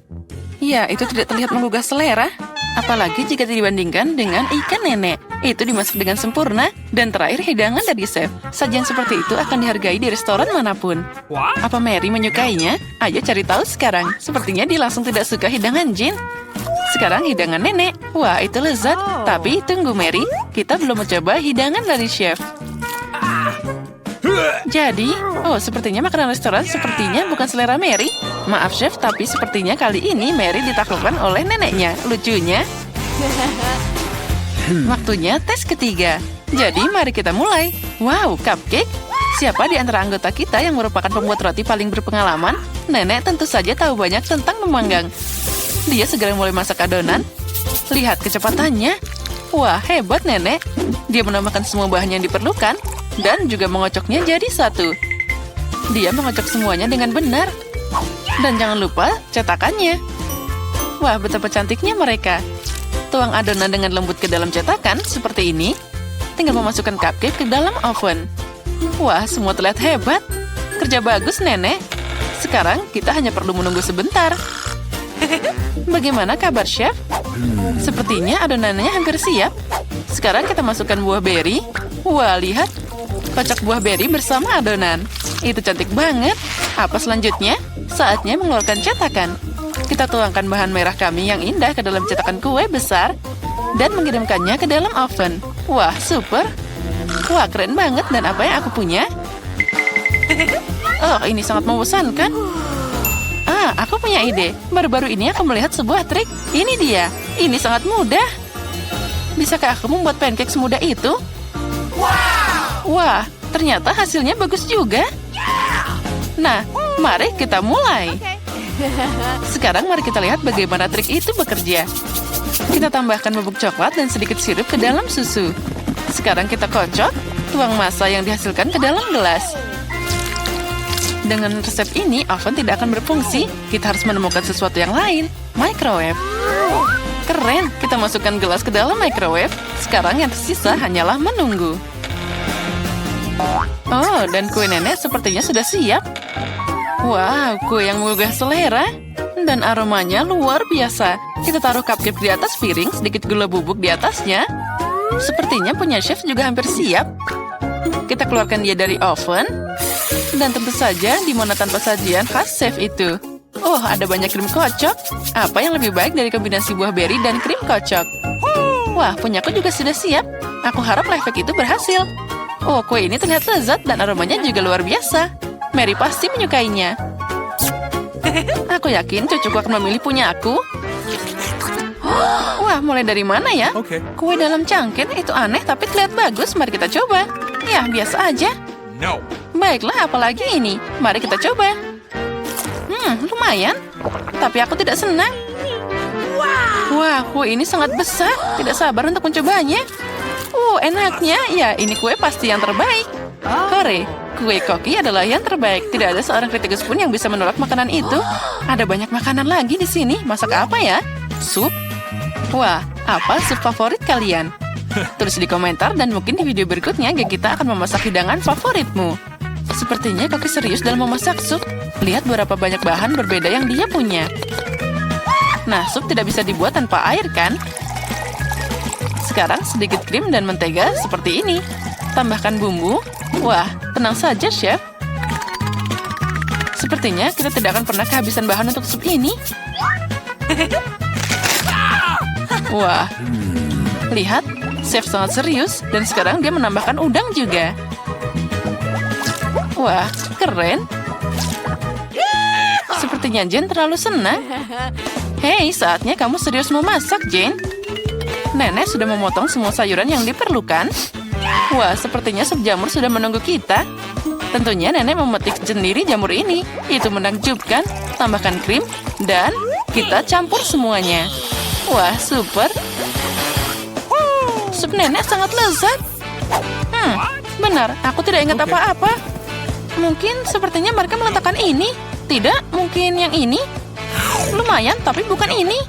S3: Ya, itu tidak terlihat menggugah selera. Apalagi jika dibandingkan dengan ikan nenek. Itu dimasak dengan sempurna. Dan terakhir, hidangan dari chef. Sajian seperti itu akan dihargai di restoran manapun.
S1: What?
S3: Apa Mary menyukainya? Ayo cari tahu sekarang. Sepertinya dia langsung tidak suka hidangan Jane. Sekarang hidangan nenek. Wah, itu lezat. Tapi tunggu Mary, kita belum mencoba hidangan dari chef. Jadi, sepertinya makanan restoran sepertinya bukan selera Mary. Maaf, Chef, tapi sepertinya kali ini Mary ditaklukkan oleh neneknya. Lucunya. Waktunya tes ketiga. Jadi, mari kita mulai. Wow, cupcake. Siapa di antara anggota kita yang merupakan pembuat roti paling berpengalaman? Nenek tentu saja tahu banyak tentang memanggang. Dia segera mulai masak adonan. Lihat kecepatannya. Wah, hebat nenek. Dia menambahkan semua bahan yang diperlukan dan juga mengocoknya jadi satu. Dia mengocok semuanya dengan benar. Dan jangan lupa cetakannya. Wah, betapa cantiknya mereka. Tuang adonan dengan lembut ke dalam cetakan seperti ini. Tinggal memasukkan cupcake ke dalam oven. Wah, semua terlihat hebat. Kerja bagus, nenek. Sekarang kita hanya perlu menunggu sebentar. Bagaimana kabar, Chef? Sepertinya adonannya hampir siap. Sekarang kita masukkan buah beri. Wah, lihat. Kocok buah beri bersama adonan. Itu cantik banget. Apa selanjutnya? Saatnya mengeluarkan cetakan. Kita tuangkan bahan merah kami yang indah ke dalam cetakan kue besar dan mengirimkannya ke dalam oven. Wah, super. Wah, keren banget. Dan apa yang aku punya? Oh, ini sangat membosankan. Aku punya ide. Baru-baru ini aku melihat sebuah trik. Ini dia. Ini sangat mudah. Bisakah aku membuat pancake semudah itu? Wah, ternyata hasilnya bagus juga. Nah, mari kita mulai. Sekarang mari kita lihat bagaimana trik itu bekerja. Kita tambahkan bubuk coklat dan sedikit sirup ke dalam susu. Sekarang kita kocok, tuang massa yang dihasilkan ke dalam gelas. Dengan resep ini, oven tidak akan berfungsi. Kita harus menemukan sesuatu yang lain. Microwave. Keren, kita masukkan gelas ke dalam microwave. Sekarang yang tersisa hanyalah menunggu. Oh, dan kue nenek sepertinya sudah siap. Wow, kue yang menggugah selera. Dan aromanya luar biasa. Kita taruh cupcake di atas piring, sedikit gula bubuk di atasnya. Sepertinya punya chef juga hampir siap. Kita keluarkan dia dari oven. Dan tentu saja, di mana tanpa sajian khas chef itu. Oh, ada banyak krim kocok. Apa yang lebih baik dari kombinasi buah beri dan krim kocok? Wah, punyaku juga sudah siap. Aku harap lifehack itu berhasil. Oh, kue ini terlihat lezat dan aromanya juga luar biasa. Mary pasti menyukainya. Aku yakin cucuku akan memilih punya aku. Wah, mulai dari mana ya?
S1: Okay.
S3: Kue dalam cangkir itu aneh tapi terlihat bagus. Mari kita coba. Ya, biasa aja.
S1: No.
S3: Baiklah, apalagi ini. Mari kita coba. Lumayan. Tapi aku tidak senang. Wah, kue ini sangat besar. Tidak sabar untuk mencobanya. Enaknya. Ya, ini kue pasti yang terbaik. Hore, kue koki adalah yang terbaik. Tidak ada seorang kritikus pun yang bisa menolak makanan itu. Ada banyak makanan lagi di sini. Masak apa ya? Sup? Wah, apa sup favorit kalian? Tulis di komentar dan mungkin di video berikutnya kita akan memasak hidangan favoritmu. Sepertinya Koki serius dalam memasak sup. Lihat berapa banyak bahan berbeda yang dia punya. Nah, sup tidak bisa dibuat tanpa air, kan? Sekarang sedikit krim dan mentega seperti ini. Tambahkan bumbu. Wah, tenang saja, Chef. Sepertinya kita tidak akan pernah kehabisan bahan untuk sup ini. Wah, lihat. Chef sangat serius, dan sekarang dia menambahkan udang juga. Wah, keren. Sepertinya Jane terlalu senang. Hei, saatnya kamu serius memasak, Jane. Nenek sudah memotong semua sayuran yang diperlukan. Wah, sepertinya sup jamur sudah menunggu kita. Tentunya nenek memetik sendiri jamur ini. Itu menakjubkan. Tambahkan krim, dan kita campur semuanya. Wah, super. Sup nenek sangat lezat. Benar, aku tidak ingat apa-apa. Mungkin sepertinya mereka meletakkan ini. Tidak, mungkin yang ini. Lumayan, tapi bukan ini.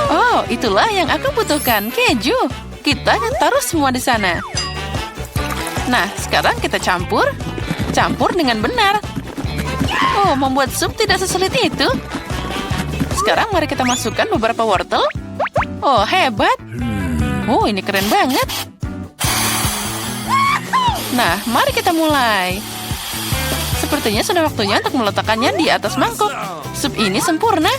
S3: Oh, itulah yang aku butuhkan, keju. Kita taruh semua di sana. Nah, sekarang kita campur. Campur dengan benar. Oh, membuat sup tidak sesulit itu. Sekarang mari kita masukkan beberapa wortel. Oh, hebat. Oh, ini keren banget. Nah, mari kita mulai. Sepertinya sudah waktunya untuk meletakkannya di atas mangkok. Sup ini sempurna.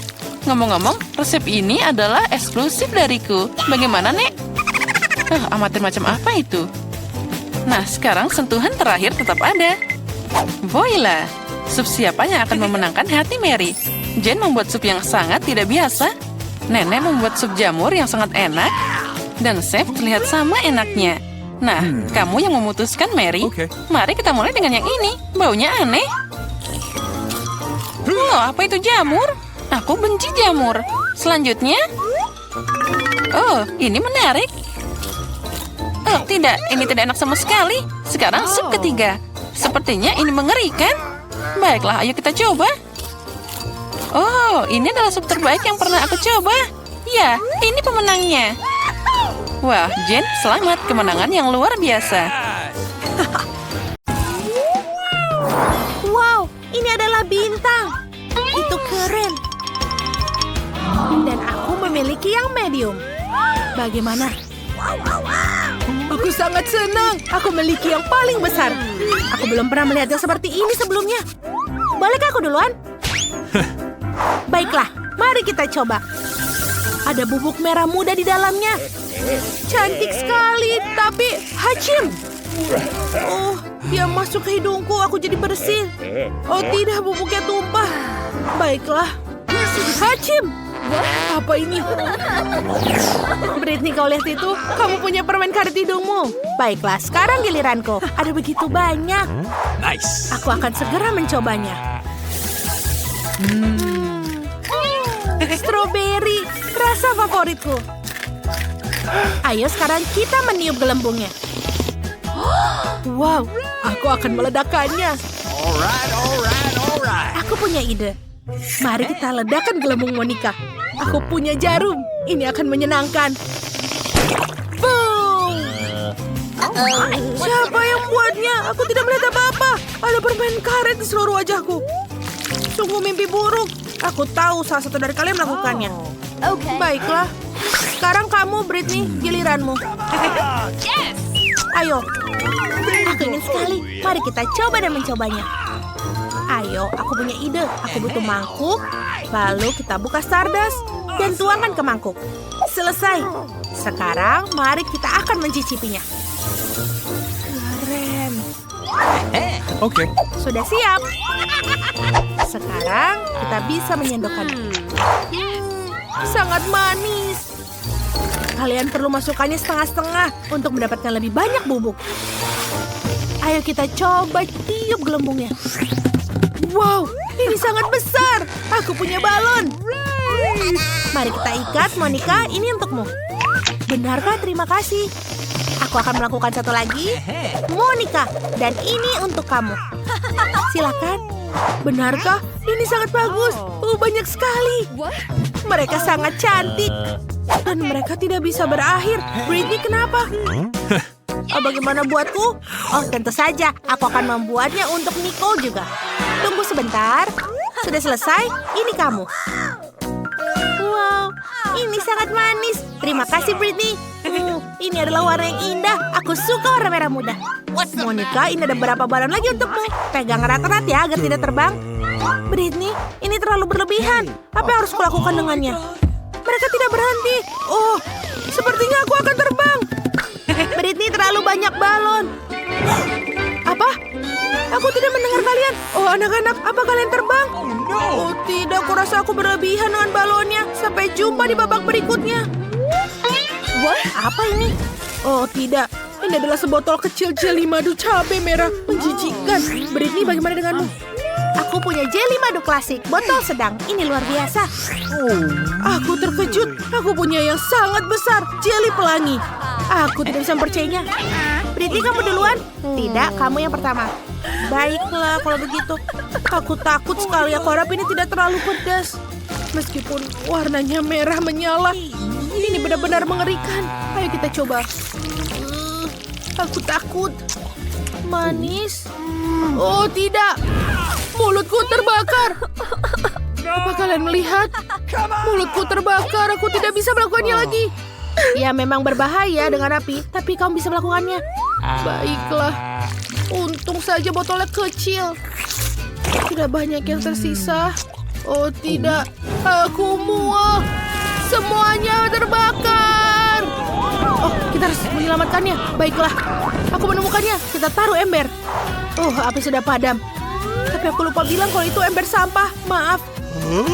S3: Ngomong-ngomong, resep ini adalah eksklusif dariku. Bagaimana, Nek? Amatir macam apa itu? Nah, sekarang sentuhan terakhir tetap ada. Voila! Sup siapa yang akan memenangkan hati Mary? Jen membuat sup yang sangat tidak biasa. Nenek membuat sup jamur yang sangat enak. Dan Chef terlihat sama enaknya. Nah, kamu yang memutuskan, Mary.
S1: Oke.
S3: Mari kita mulai dengan yang ini. Baunya aneh. Oh, apa itu jamur? Aku benci jamur. Selanjutnya. Oh, ini menarik. Oh, tidak. Ini tidak enak sama sekali. Sekarang sup ketiga. Sepertinya ini mengerikan. Baiklah, ayo kita coba. Oh, ini adalah sup terbaik yang pernah aku coba. Ya, ini pemenangnya. Wah, Jen, selamat. Kemenangan yang luar biasa.
S4: Wow, ini adalah bintang. Itu keren. Dan aku memiliki yang medium. Bagaimana?
S2: Aku sangat senang. Aku memiliki yang paling besar.
S4: Aku belum pernah melihat yang seperti ini sebelumnya. Bolehkah aku duluan? Baiklah, mari kita coba. Ada bubuk merah muda di dalamnya. Cantik sekali, tapi hacim. Oh, dia masuk ke hidungku, aku jadi bersin. Oh tidak, bubuknya tumpah. Baiklah. Hacim. Apa ini? Britney, kau lihat itu? Kamu punya permen karet hidungmu. Baiklah, sekarang giliranku. Ada begitu banyak.
S1: Nice.
S4: Aku akan segera mencobanya. Strawberry, rasa favoritku. Ayo sekarang kita meniup gelembungnya. Wow, aku akan meledakkannya.
S1: Alright.
S4: Aku punya ide. Mari kita ledakan gelembung Monica. Aku punya jarum. Ini akan menyenangkan. Boom! Siapa yang buatnya? Aku tidak melihat apa-apa. Ada permen karet di seluruh wajahku. Sungguh mimpi buruk. Aku tahu salah satu dari kalian melakukannya. Baiklah. Sekarang kamu, Britney, giliranmu. Ayo. Aku ingin sekali. Mari kita coba dan mencobanya. Ayo, aku punya ide. Aku butuh mangkuk. Lalu kita buka Stardust dan tuangkan ke mangkuk. Selesai. Sekarang mari kita akan mencicipinya. Keren.
S1: Oke.
S4: Sudah siap. Sekarang kita bisa menyendokkannya. Sangat manis. Kalian perlu masukkannya setengah-setengah untuk mendapatkan lebih banyak bubuk. Ayo kita coba tiup gelembungnya. Wow, ini sangat besar. Aku punya balon. Mari kita ikat, Monica. Ini untukmu. Benarkah? Terima kasih. Aku akan melakukan satu lagi. Monica, dan ini untuk kamu. Silakan. Benarkah? Ini sangat bagus. Banyak sekali. Mereka sangat cantik. Dan mereka tidak bisa berakhir. Britney, kenapa? Bagaimana buatku? Oh, tentu saja. Aku akan membuatnya untuk Nicole juga. Tunggu sebentar. Sudah selesai? Ini kamu. Wow, ini sangat manis. Terima kasih, Britney. Ini adalah warna yang indah. Aku suka warna merah muda. Monica, ini ada berapa balon lagi untukmu. Pegang erat-erat ya, agar tidak terbang. Britney, ini terlalu berlebihan. Apa yang harus kulakukan dengannya? Mereka tidak berhenti. Oh, sepertinya aku akan terbang. Britney, terlalu banyak balon. Apa? Aku tidak mendengar kalian. Oh, anak-anak, apa kalian terbang? Oh, tidak. Kurasa aku berlebihan dengan balonnya. Sampai jumpa di babak berikutnya. Wah, apa ini? Oh, tidak. Ini adalah sebotol kecil jeli madu cabai merah. Menjijikkan. Britney, bagaimana denganmu? Aku punya jeli madu klasik. Botol sedang. Ini luar biasa. Aku terkejut. Aku punya yang sangat besar. Jeli pelangi. Aku tidak bisa mempercayainya. Britney, kamu duluan? Tidak, kamu yang pertama. Baiklah, kalau begitu. Aku takut sekali. Aku harap ini tidak terlalu pedas. Meskipun warnanya merah menyala. Ini benar-benar mengerikan. Ayo kita coba. Aku takut. Manis. Oh, tidak. Mulutku terbakar. Apa kalian melihat? Mulutku terbakar. Aku tidak bisa melakukannya lagi. Ya, memang berbahaya dengan api, tapi kamu bisa melakukannya. Baiklah. Untung saja botolnya kecil. Tidak banyak yang tersisa. Oh, tidak. Aku muak. Semuanya terbakar. Oh, kita harus menyelamatkannya. Baiklah, aku menemukannya. Kita taruh ember. Api sudah padam. Tapi aku lupa bilang kalau itu ember sampah. Maaf.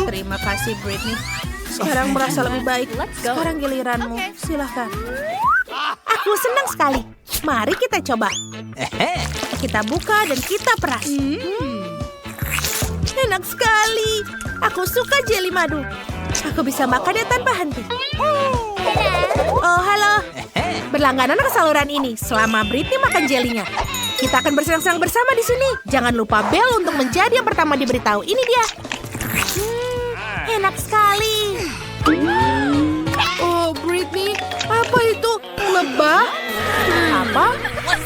S4: Terima kasih, Britney. Sekarang merasa lebih baik. Sekarang giliranmu. Silahkan. Aku senang sekali. Mari kita coba. Kita buka dan kita peras. Enak sekali. Aku suka jeli madu. Aku bisa makannya tanpa henti. Oh, halo. Berlangganan ke saluran ini selama Britney makan jelinya. Kita akan bersenang-senang bersama di sini. Jangan lupa bel untuk menjadi yang pertama diberitahu. Ini dia. Enak sekali.
S2: Oh, Britney, apa itu? Lebah?
S4: Apa?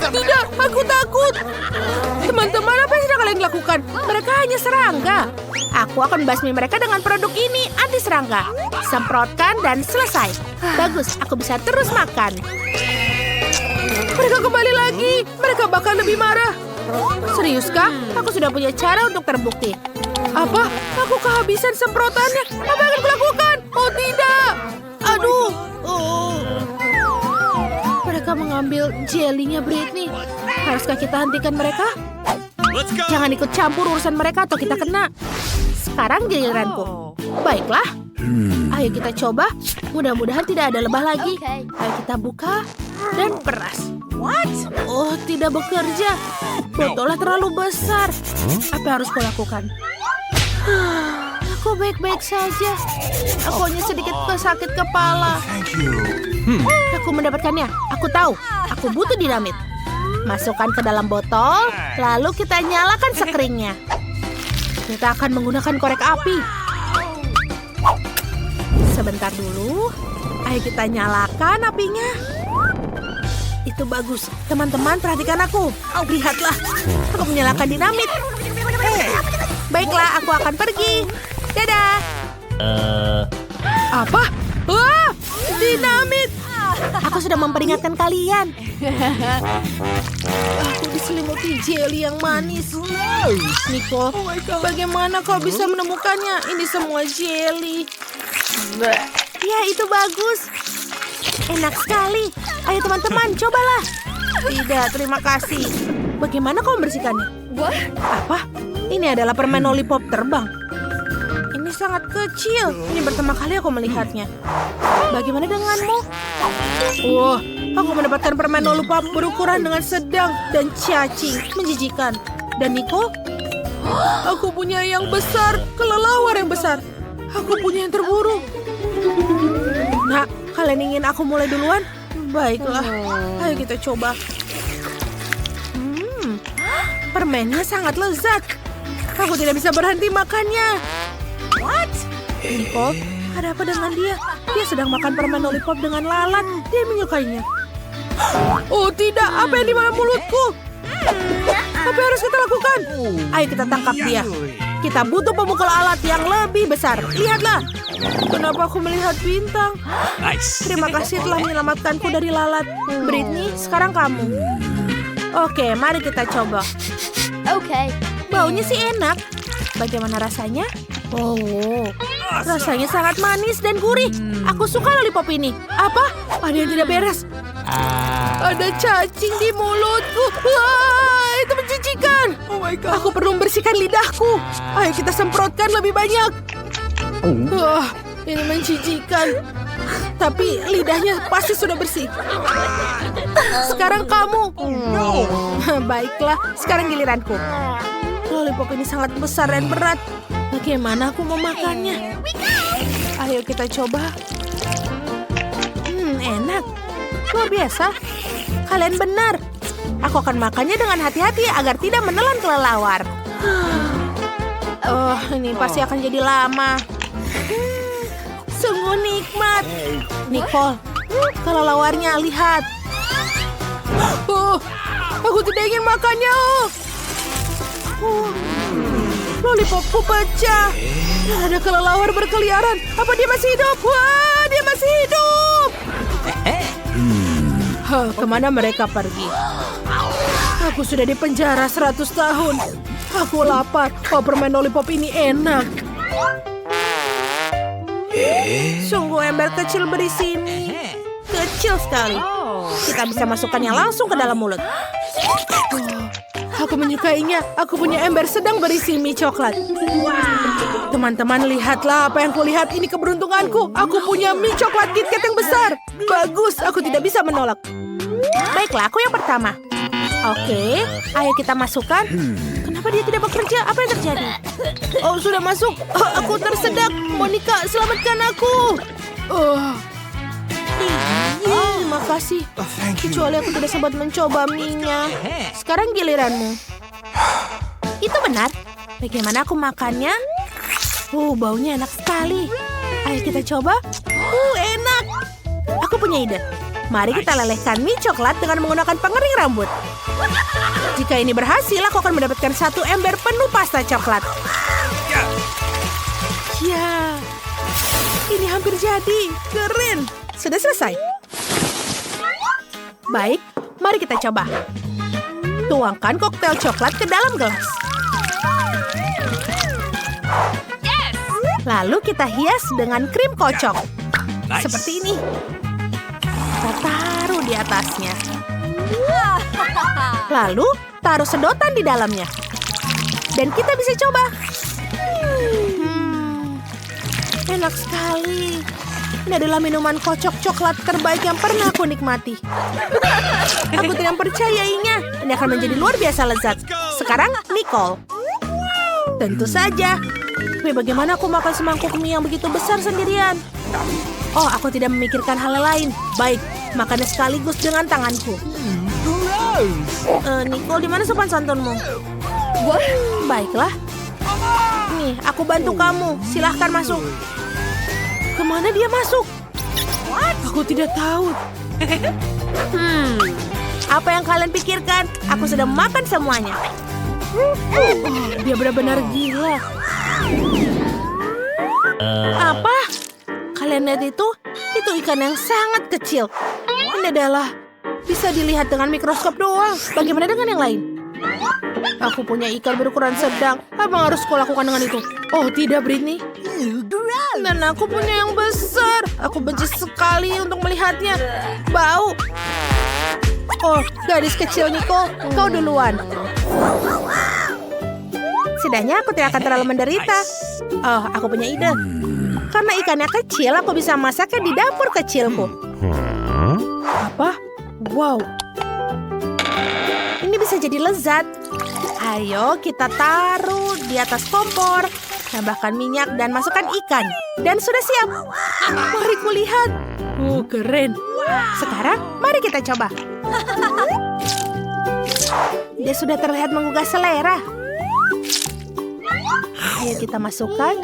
S2: Tidak, aku takut. Teman-teman, apa yang sedang kalian lakukan?
S4: Mereka hanya serangga. Aku akan basmi mereka dengan produk ini, anti serangga. Semprotkan dan selesai. Bagus, aku bisa terus makan.
S2: Mereka kembali lagi. Mereka bakal lebih marah.
S4: Seriuskah? Aku sudah punya cara untuk terbukti.
S2: Apa? Aku kehabisan semprotannya. Apa yang akan kulakukan? Oh, tidak. Aduh.
S4: Mereka mengambil jelinya Britney. Haruskah kita hentikan mereka?
S1: Let's go.
S4: Jangan ikut campur urusan mereka atau kita kena. Sekarang giliranku. Baiklah. Ayo kita coba. Mudah-mudahan tidak ada lebah lagi. Ayo kita buka dan peras. Oh, tidak bekerja. Botolnya terlalu besar. Apa yang harus kulakukan? Aku baik-baik saja. Aku hanya sedikit sakit kepala. Aku mendapatkannya. Aku tahu. Aku butuh dinamit. Masukkan ke dalam botol, lalu kita nyalakan sekeringnya. Kita akan menggunakan korek api. Sebentar dulu. Ayo kita nyalakan apinya. Itu bagus. Teman-teman, perhatikan aku. Lihatlah. Aku menyalakan dinamit. Baiklah, aku akan pergi. Dadah.
S2: Apa? Wah, dinamit.
S4: Aku sudah memperingatkan kalian.
S2: Aku diselimuti jeli yang manis. Nicole, bagaimana kau bisa menemukannya? Ini semua jeli.
S4: Ya, itu bagus. Enak sekali. Ayo teman-teman, cobalah. Tidak, terima kasih. Bagaimana kau membersihkannya? Apa? Ini adalah permen lollipop terbang. Ini sangat kecil. Ini pertama kali aku melihatnya. Bagaimana denganmu?
S2: Wah, aku mendapatkan permen lollipop berukuran dengan sedang dan cacing. Menjijikan. Dan Nico? Aku punya yang besar, kelelawar yang besar. Aku punya yang terburuk.
S4: Nah, kalian ingin aku mulai duluan?
S2: Baiklah, ayo kita coba.
S4: Permennya sangat lezat. Aku tidak bisa berhenti makannya. Nicole, ada apa dengan dia? Dia sedang makan permen lollipop dengan lalat. Dia menyukainya.
S2: Oh tidak, apa yang di dalam mulutku? Apa yang harus kita lakukan?
S4: Ayo kita tangkap dia. Kita butuh pemukul alat yang lebih besar. Lihatlah.
S2: Kenapa aku melihat bintang?
S1: Nice.
S4: Terima kasih telah menyelamatkanku dari lalat. Britney, sekarang kamu. Oke, mari kita coba. Baunya sih enak. Bagaimana rasanya? Oh, rasanya sangat manis dan gurih. Aku suka lollipop ini. Apa? Ada yang tidak beres.
S2: Ada cacing di mulutku. Wah, itu menjijikan.
S1: Oh my god.
S2: Aku perlu membersihkan lidahku. Ayo kita semprotkan lebih banyak. Wah, ini menjijikan. Tapi lidahnya pasti sudah bersih. Sekarang kamu.
S4: Baiklah, sekarang giliranku. Lollipop ini sangat besar dan berat. Bagaimana aku memakannya? Ayo kita coba. Enak. Luar biasa. Kalian benar. Aku akan makannya dengan hati-hati agar tidak menelan kelelawar. Oh, ini pasti akan jadi lama. Sungguh nikmat. Nicole, kelelawarnya lihat.
S2: Oh, aku tidak ingin makannya. Lollipopku pecah. Ada kelelawar berkeliaran. Apa dia masih hidup? Wah, dia masih hidup. Kemana mereka pergi? Aku sudah di penjara 100 tahun. Aku lapar. Oh, permen lollipop ini enak.
S4: Sungguh ember kecil berisi mie. kecil sekali. Kita bisa masukkannya langsung ke dalam mulut. Aku menyukainya. Aku punya ember sedang berisi mie coklat. Teman-teman, lihatlah apa yang kulihat. Ini keberuntunganku. Aku punya mie coklat KitKat yang besar. Bagus, aku tidak bisa menolak. Baiklah, aku yang pertama. Oke, ayo kita masukkan. Kenapa dia tidak bekerja? Apa yang terjadi? Oh, sudah masuk. Oh, aku tersedak. Monica, selamatkan aku. Terima kasih. Kecuali aku tidak sempat mencoba mie-nya. Sekarang giliranmu. Itu benar. Bagaimana aku makannya? Baunya enak sekali. Ayo kita coba. Enak. Aku punya ide. Mari kita lelehkan mie coklat dengan menggunakan pengering rambut. Jika ini berhasil, aku akan mendapatkan 1 ember penuh pasta coklat. Ya, ini hampir jadi. Keren. Sudah selesai. Baik, mari kita coba. Tuangkan koktail coklat ke dalam gelas. Lalu kita hias dengan krim kocok.
S1: Nice.
S4: Seperti ini. Kita taruh di atasnya. Lalu taruh sedotan di dalamnya. Dan kita bisa coba. Enak sekali. Ini adalah minuman kocok coklat terbaik yang pernah aku nikmati. Aku tidak percayainya. Ini akan menjadi luar biasa lezat. Sekarang Nicole. Tentu saja. Tapi bagaimana aku makan semangkuk mie yang begitu besar sendirian? Oh, aku tidak memikirkan hal lain. Baik, makannya sekaligus dengan tanganku. Nicole, di mana sopan santunmu? Baiklah. Nih, aku bantu kamu. Silahkan masuk. Kemana dia masuk? Aku tidak tahu. Apa yang kalian pikirkan? Aku sudah makan semuanya. Dia benar-benar gila. Apa? Kalian lihat itu? Itu ikan yang sangat kecil. Ini adalah bisa dilihat dengan mikroskop doang. Bagaimana dengan yang lain? Aku punya ikan berukuran sedang. Apa yang harus kau lakukan dengan itu? Oh, tidak, Britney. Dan aku punya yang besar. Aku benci sekali untuk melihatnya. Bau. Oh, gadis kecil Nicole, kau duluan. Setidaknya aku tidak akan terlalu menderita. Oh, aku punya ide. Karena ikannya kecil, aku bisa masaknya di dapur kecilku. Apa? Wow. Ini bisa jadi lezat. Ayo kita taruh di atas kompor. Tambahkan minyak dan masukkan ikan. Dan sudah siap. Mari kulihat. Keren. Sekarang mari kita coba. Dia sudah terlihat menggugah selera. Ayo kita masukkan.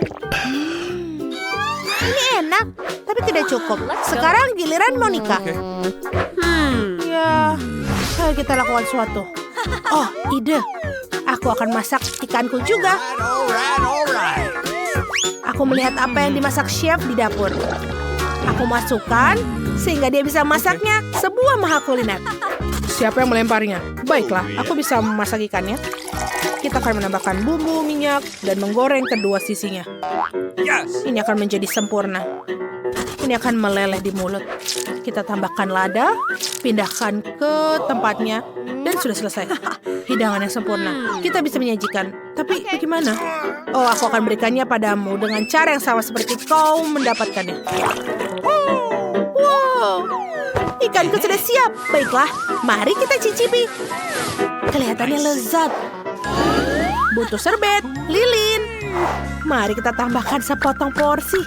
S4: Ini enak, tapi tidak cukup. Sekarang giliran Monica. Ya, ayo kita lakukan sesuatu. Oh, ide. Aku akan masak ikanku juga. Aku melihat apa yang dimasak chef di dapur. Aku masukkan sehingga dia bisa masaknya sebuah mahal kuliner. Siapa yang melemparnya? Baiklah, aku bisa memasak ikannya. Kita akan menambahkan bumbu, minyak, dan menggoreng kedua sisinya. Ini akan menjadi sempurna. Ini akan meleleh di mulut. Kita tambahkan lada, pindahkan ke tempatnya, dan sudah selesai. Hidangan yang sempurna. Kita bisa menyajikan. Tapi bagaimana? Oh, aku akan berikannya padamu dengan cara yang sama seperti kau mendapatkannya. Wow, ikanku sudah siap. Baiklah, mari kita cicipi. Kelihatannya lezat. Butuh serbet, lilin. Mari kita tambahkan sepotong porsi.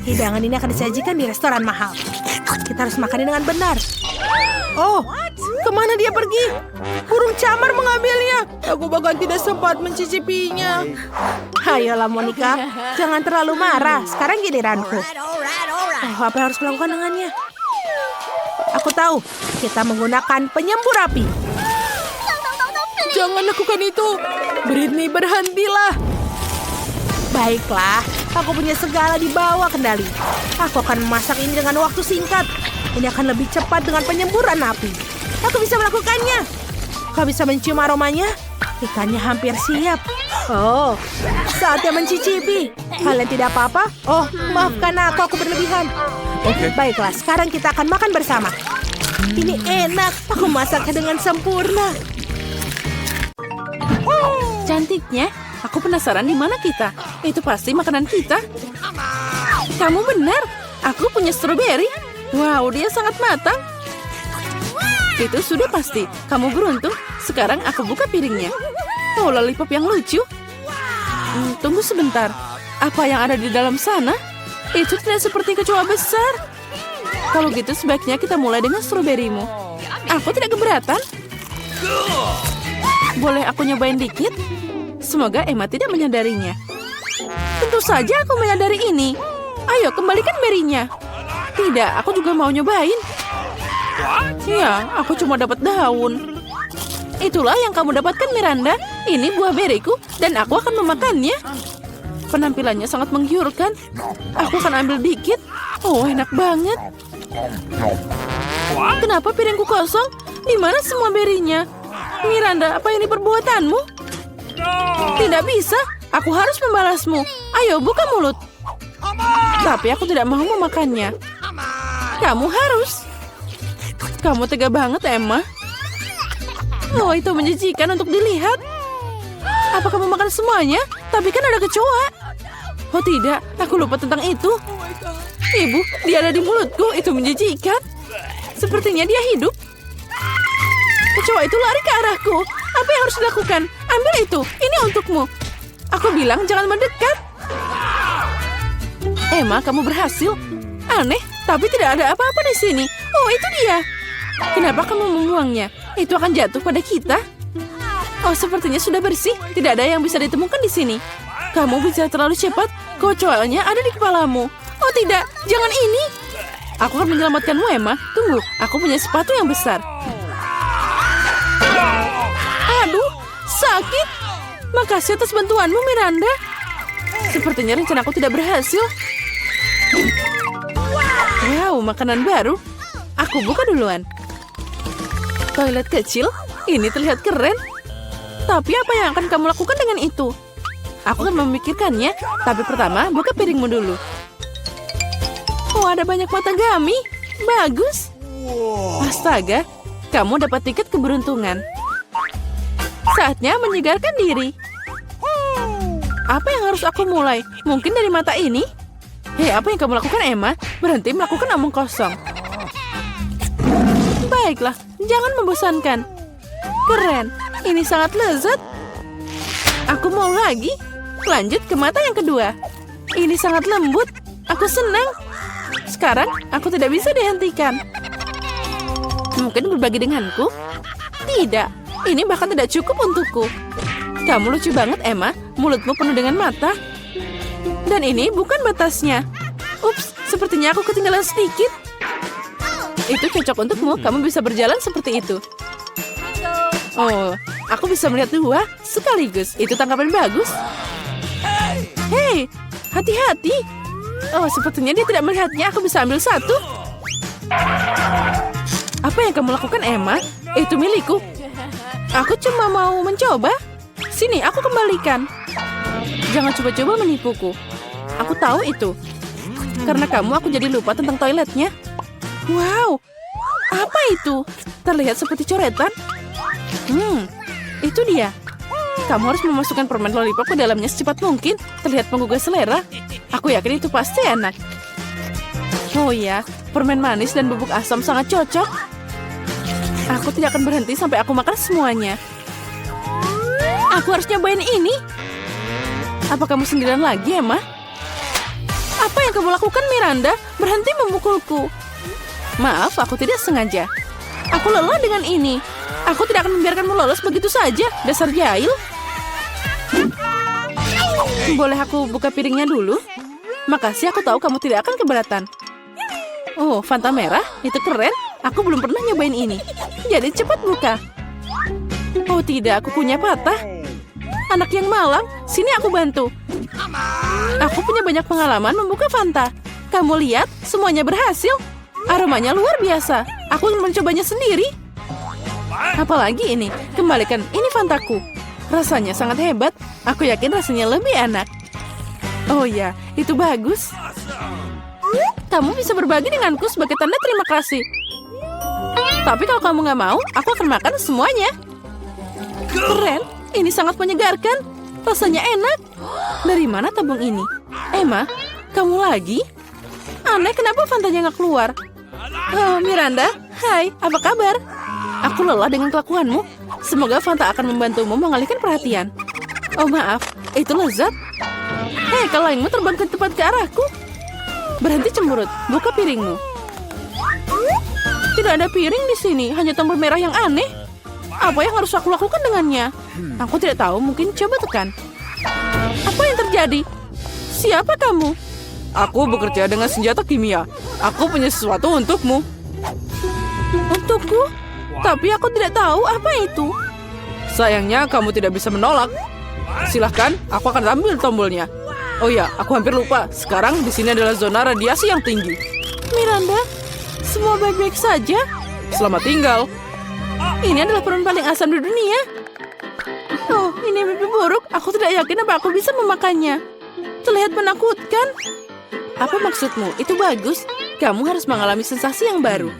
S4: Hidangan ini akan disajikan di restoran mahal. Kita harus makannya dengan benar. Oh, kemana dia pergi? Burung camar mengambilnya. Aku bahkan tidak sempat mencicipinya. Ayolah Monica, jangan terlalu marah. Sekarang giliranku. Oh, apa yang harus dilakukan dengannya? Aku tahu, kita menggunakan penyembur api. Jangan lakukan itu. Britney, berhentilah. Baiklah, aku punya segala di bawah kendali. Aku akan memasak ini dengan waktu singkat. Ini akan lebih cepat dengan penyemburan api. Aku bisa melakukannya. Kau bisa mencium aromanya? Ikannya hampir siap. Oh, Saatnya mencicipi. Kalian tidak apa-apa? Oh, maafkan aku berlebihan.
S1: Oke.
S4: Baiklah, sekarang kita akan makan bersama. Ini enak, aku masaknya dengan sempurna.
S3: Cantiknya. Aku penasaran di mana kita. Itu pasti makanan kita. Kamu benar. Aku punya stroberi. Wow, dia sangat matang. Itu sudah pasti. Kamu beruntung. Sekarang aku buka piringnya. Oh, lollipop yang lucu. Tunggu sebentar. Apa yang ada di dalam sana? Itu tidak seperti kecoa besar. Kalau gitu sebaiknya kita mulai dengan stroberimu. Aku tidak keberatan. Boleh aku nyobain dikit? Semoga Emma tidak menyadarinya. Tentu saja aku menyadari ini. Ayo, kembalikan berinya. Tidak, aku juga mau nyobain. Ya, aku cuma dapat daun. Itulah yang kamu dapatkan, Miranda. Ini buah beriku, dan aku akan memakannya. Penampilannya sangat menggiurkan. Aku akan ambil dikit. Oh, enak banget. Kenapa piringku kosong? Di mana semua berinya? Miranda, apa ini perbuatanmu? Tidak bisa. Aku harus membalasmu. Ayo, buka mulut. Tapi aku tidak mau memakannya. Kamu harus. Kamu tega banget, Emma. Oh, itu menjijikan untuk dilihat. Apa kamu makan semuanya? Tapi kan ada kecoa. Oh tidak, aku lupa tentang itu. Ibu, dia ada di mulutku. Itu menjijikan. Sepertinya dia hidup. Kecoa itu lari ke arahku. Apa yang harus dilakukan? Ambil itu. Ini untukmu. Aku bilang jangan mendekat. Emma, kamu berhasil. Aneh, tapi tidak ada apa-apa di sini. Oh, itu dia. Kenapa kamu membuangnya? Itu akan jatuh pada kita. Oh, sepertinya sudah bersih. Tidak ada yang bisa ditemukan di sini. Kamu bicara terlalu cepat. Kecoanya ada di kepalamu. Oh tidak, jangan ini. Aku akan menyelamatkanmu, Emma. Tunggu, aku punya sepatu yang besar. Aduh, sakit. Makasih atas bantuanmu, Miranda. Sepertinya rencanaku tidak berhasil. Wow, makanan baru. Aku buka duluan. Toilet kecil, ini terlihat keren. Tapi apa yang akan kamu lakukan dengan itu? Aku akan memikirkannya. Tapi pertama, buka piringmu dulu. Oh, ada banyak matagami. Bagus. Astaga, kamu dapat tiket keberuntungan. Saatnya menyegarkan diri. Apa yang harus aku mulai? Mungkin dari mata ini? Hei, apa yang kamu lakukan, Emma? Berhenti melakukan omong kosong. Baiklah, jangan membosankan. Keren, ini sangat lezat. Aku mau lagi. Lanjut ke mata yang kedua. Ini sangat lembut. Aku senang. Sekarang, aku tidak bisa dihentikan. Mungkin berbagi denganku? Tidak, ini bahkan tidak cukup untukku. Kamu lucu banget, Emma. Mulutmu penuh dengan mata. Dan ini bukan batasnya. Ups, sepertinya aku ketinggalan sedikit. Itu cocok untukmu. Kamu bisa berjalan seperti itu. Oh, aku bisa melihat dua sekaligus. Itu tangkapan bagus. Hei, hati-hati. Oh, sepertinya dia tidak melihatnya. Aku bisa ambil satu. Apa yang kamu lakukan, Emma? Itu milikku. Aku cuma mau mencoba. Sini, aku kembalikan. Jangan coba-coba menipuku. Aku tahu itu. Karena kamu, aku jadi lupa tentang toiletnya. Wow, apa itu? Terlihat seperti coretan. Itu dia. Kamu harus memasukkan permen lollipop ke dalamnya secepat mungkin. Terlihat menggugah selera. Aku yakin itu pasti enak. Oh iya, permen manis dan bubuk asam sangat cocok. Aku tidak akan berhenti sampai aku makan semuanya. Aku harus nyobain ini. Apa kamu sendirian lagi, Emma? Apa yang kamu lakukan, Miranda? Berhenti memukulku. Maaf, aku tidak sengaja. Aku lelah dengan ini. Aku tidak akan membiarkanmu lolos begitu saja, dasar jahil. Boleh aku buka piringnya dulu? Makasih, aku tahu kamu tidak akan keberatan. Oh, Fanta merah? Itu keren. Aku belum pernah nyobain ini. Jadi cepat buka. Oh tidak, aku punya patah. Anak yang malang, sini aku bantu. Aku punya banyak pengalaman membuka Fanta. Kamu lihat, semuanya berhasil. Aromanya luar biasa. Aku ingin mencobanya sendiri. Apalagi ini, kembalikan ini Fantaku. rasanya sangat hebat. Aku yakin rasanya lebih enak. Oh ya, itu bagus. Kamu bisa berbagi denganku sebagai tanda terima kasih. Tapi kalau kamu nggak mau, aku akan makan semuanya. Keren, ini sangat menyegarkan. Rasanya enak. Dari mana tabung ini? Emma, kamu lagi? Aneh, kenapa Fantanya nggak keluar? Oh, Miranda, hai, apa kabar? Aku lelah dengan kelakuanmu. Semoga Fanta akan membantumu mengalihkan perhatian. Oh maaf, itu lezat. Hei, kalengmu terbang ke tepat ke arahku. Berhenti cemberut, buka piringmu. Tidak ada piring di sini, hanya tombol merah yang aneh. Apa yang harus aku lakukan dengannya? Aku tidak tahu, mungkin coba tekan. Apa yang terjadi? Siapa kamu? Aku bekerja dengan senjata kimia. Aku punya sesuatu untukmu. Untukku? Tapi aku tidak tahu apa itu. Sayangnya kamu tidak bisa menolak. Silahkan, aku akan ambil tombolnya. Oh ya, aku hampir lupa. Sekarang di sini adalah zona radiasi yang tinggi. Miranda, semua baik-baik saja. Selamat tinggal. Ini adalah permen paling asam di dunia. Oh, ini mimpi buruk. Aku tidak yakin apa aku bisa memakannya. Terlihat menakutkan. Apa maksudmu? Itu bagus. Kamu harus mengalami sensasi yang baru.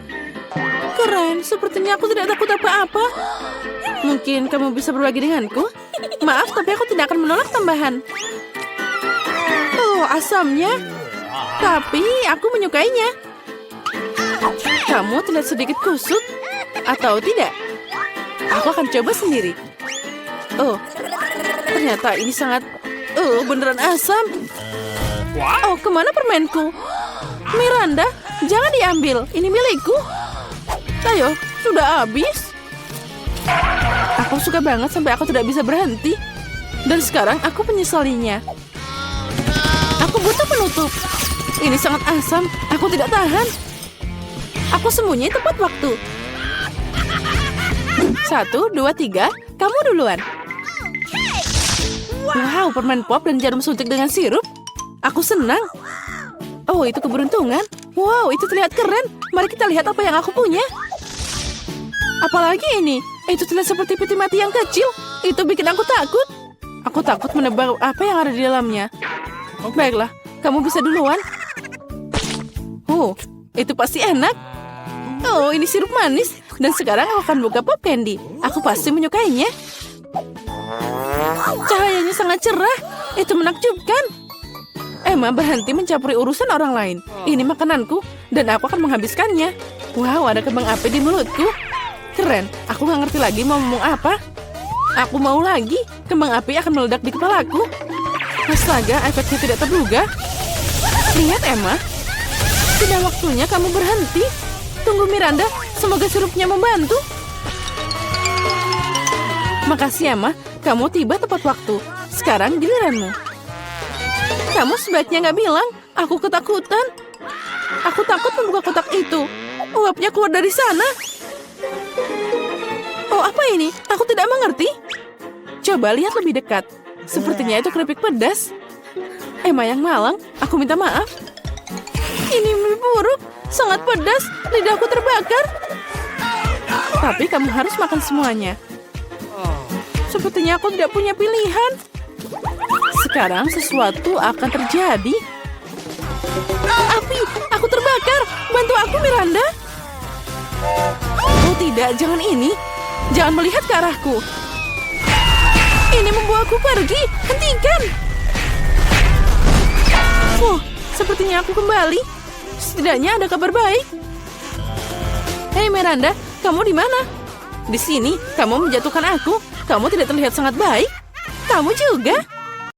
S3: Keren, sepertinya aku tidak takut apa-apa. Mungkin kamu bisa berbagi denganku? Maaf, tapi aku tidak akan menolak tambahan. Oh, asamnya. Tapi aku menyukainya. Kamu terlihat sedikit kusut. Atau tidak? Aku akan coba sendiri. Oh, ternyata ini sangat... Oh, beneran asam. Oh, kemana permenku? Miranda, jangan diambil. Ini milikku. Ayo, sudah habis. Aku suka banget sampai aku tidak bisa berhenti. Dan sekarang aku menyesalinya. Aku butuh penutup. Ini sangat asam. Aku tidak tahan. Aku sembunyi tepat waktu. 1, 2, 3. Kamu duluan. Wow, permen pop dan jarum suntik dengan sirup. Aku senang. Oh, itu keberuntungan. Wow, itu terlihat keren. Mari kita lihat apa yang aku punya. Apalagi ini? Itu terlihat seperti peti mati yang kecil. Itu bikin aku takut. Aku takut menebak apa yang ada di dalamnya. Baiklah, kamu bisa duluan. Oh, itu pasti enak. Oh, ini sirup manis. Dan sekarang aku akan buka pop candy. Aku pasti menyukainya. Cahayanya sangat cerah. Itu menakjubkan. Emma berhenti mencampuri urusan orang lain. Ini makananku, dan aku akan menghabiskannya. Wow, ada kembang api di mulutku. Keren, aku nggak ngerti lagi mau ngomong apa. Aku mau lagi, kembang api akan meledak di kepalaku. Astaga, efeknya tidak terduga. Lihat, Emma. Sudah waktunya kamu berhenti. Tunggu, Miranda. Semoga sirupnya membantu. Makasih, Emma. Kamu tiba tepat waktu. Sekarang giliranmu. Kamu sebaiknya nggak bilang. Aku ketakutan. Aku takut membuka kotak itu. Uapnya keluar dari sana. Oh, apa ini? Aku tidak mengerti. Coba lihat lebih dekat. Sepertinya itu keripik pedas. Emma yang malang, aku minta maaf. Ini mimpi buruk. Sangat pedas. Lidahku terbakar. Tapi kamu harus makan semuanya. Sepertinya aku tidak punya pilihan. Sekarang sesuatu akan terjadi. Api, aku terbakar. Bantu aku, Miranda. Oh tidak, jangan ini. Jangan melihat ke arahku. Ini membawaku pergi. Hentikan. Oh, sepertinya aku kembali. Setidaknya ada kabar baik. Hei Miranda, kamu di mana? Di sini, kamu menjatuhkan aku. Kamu tidak terlihat sangat baik. Kamu juga.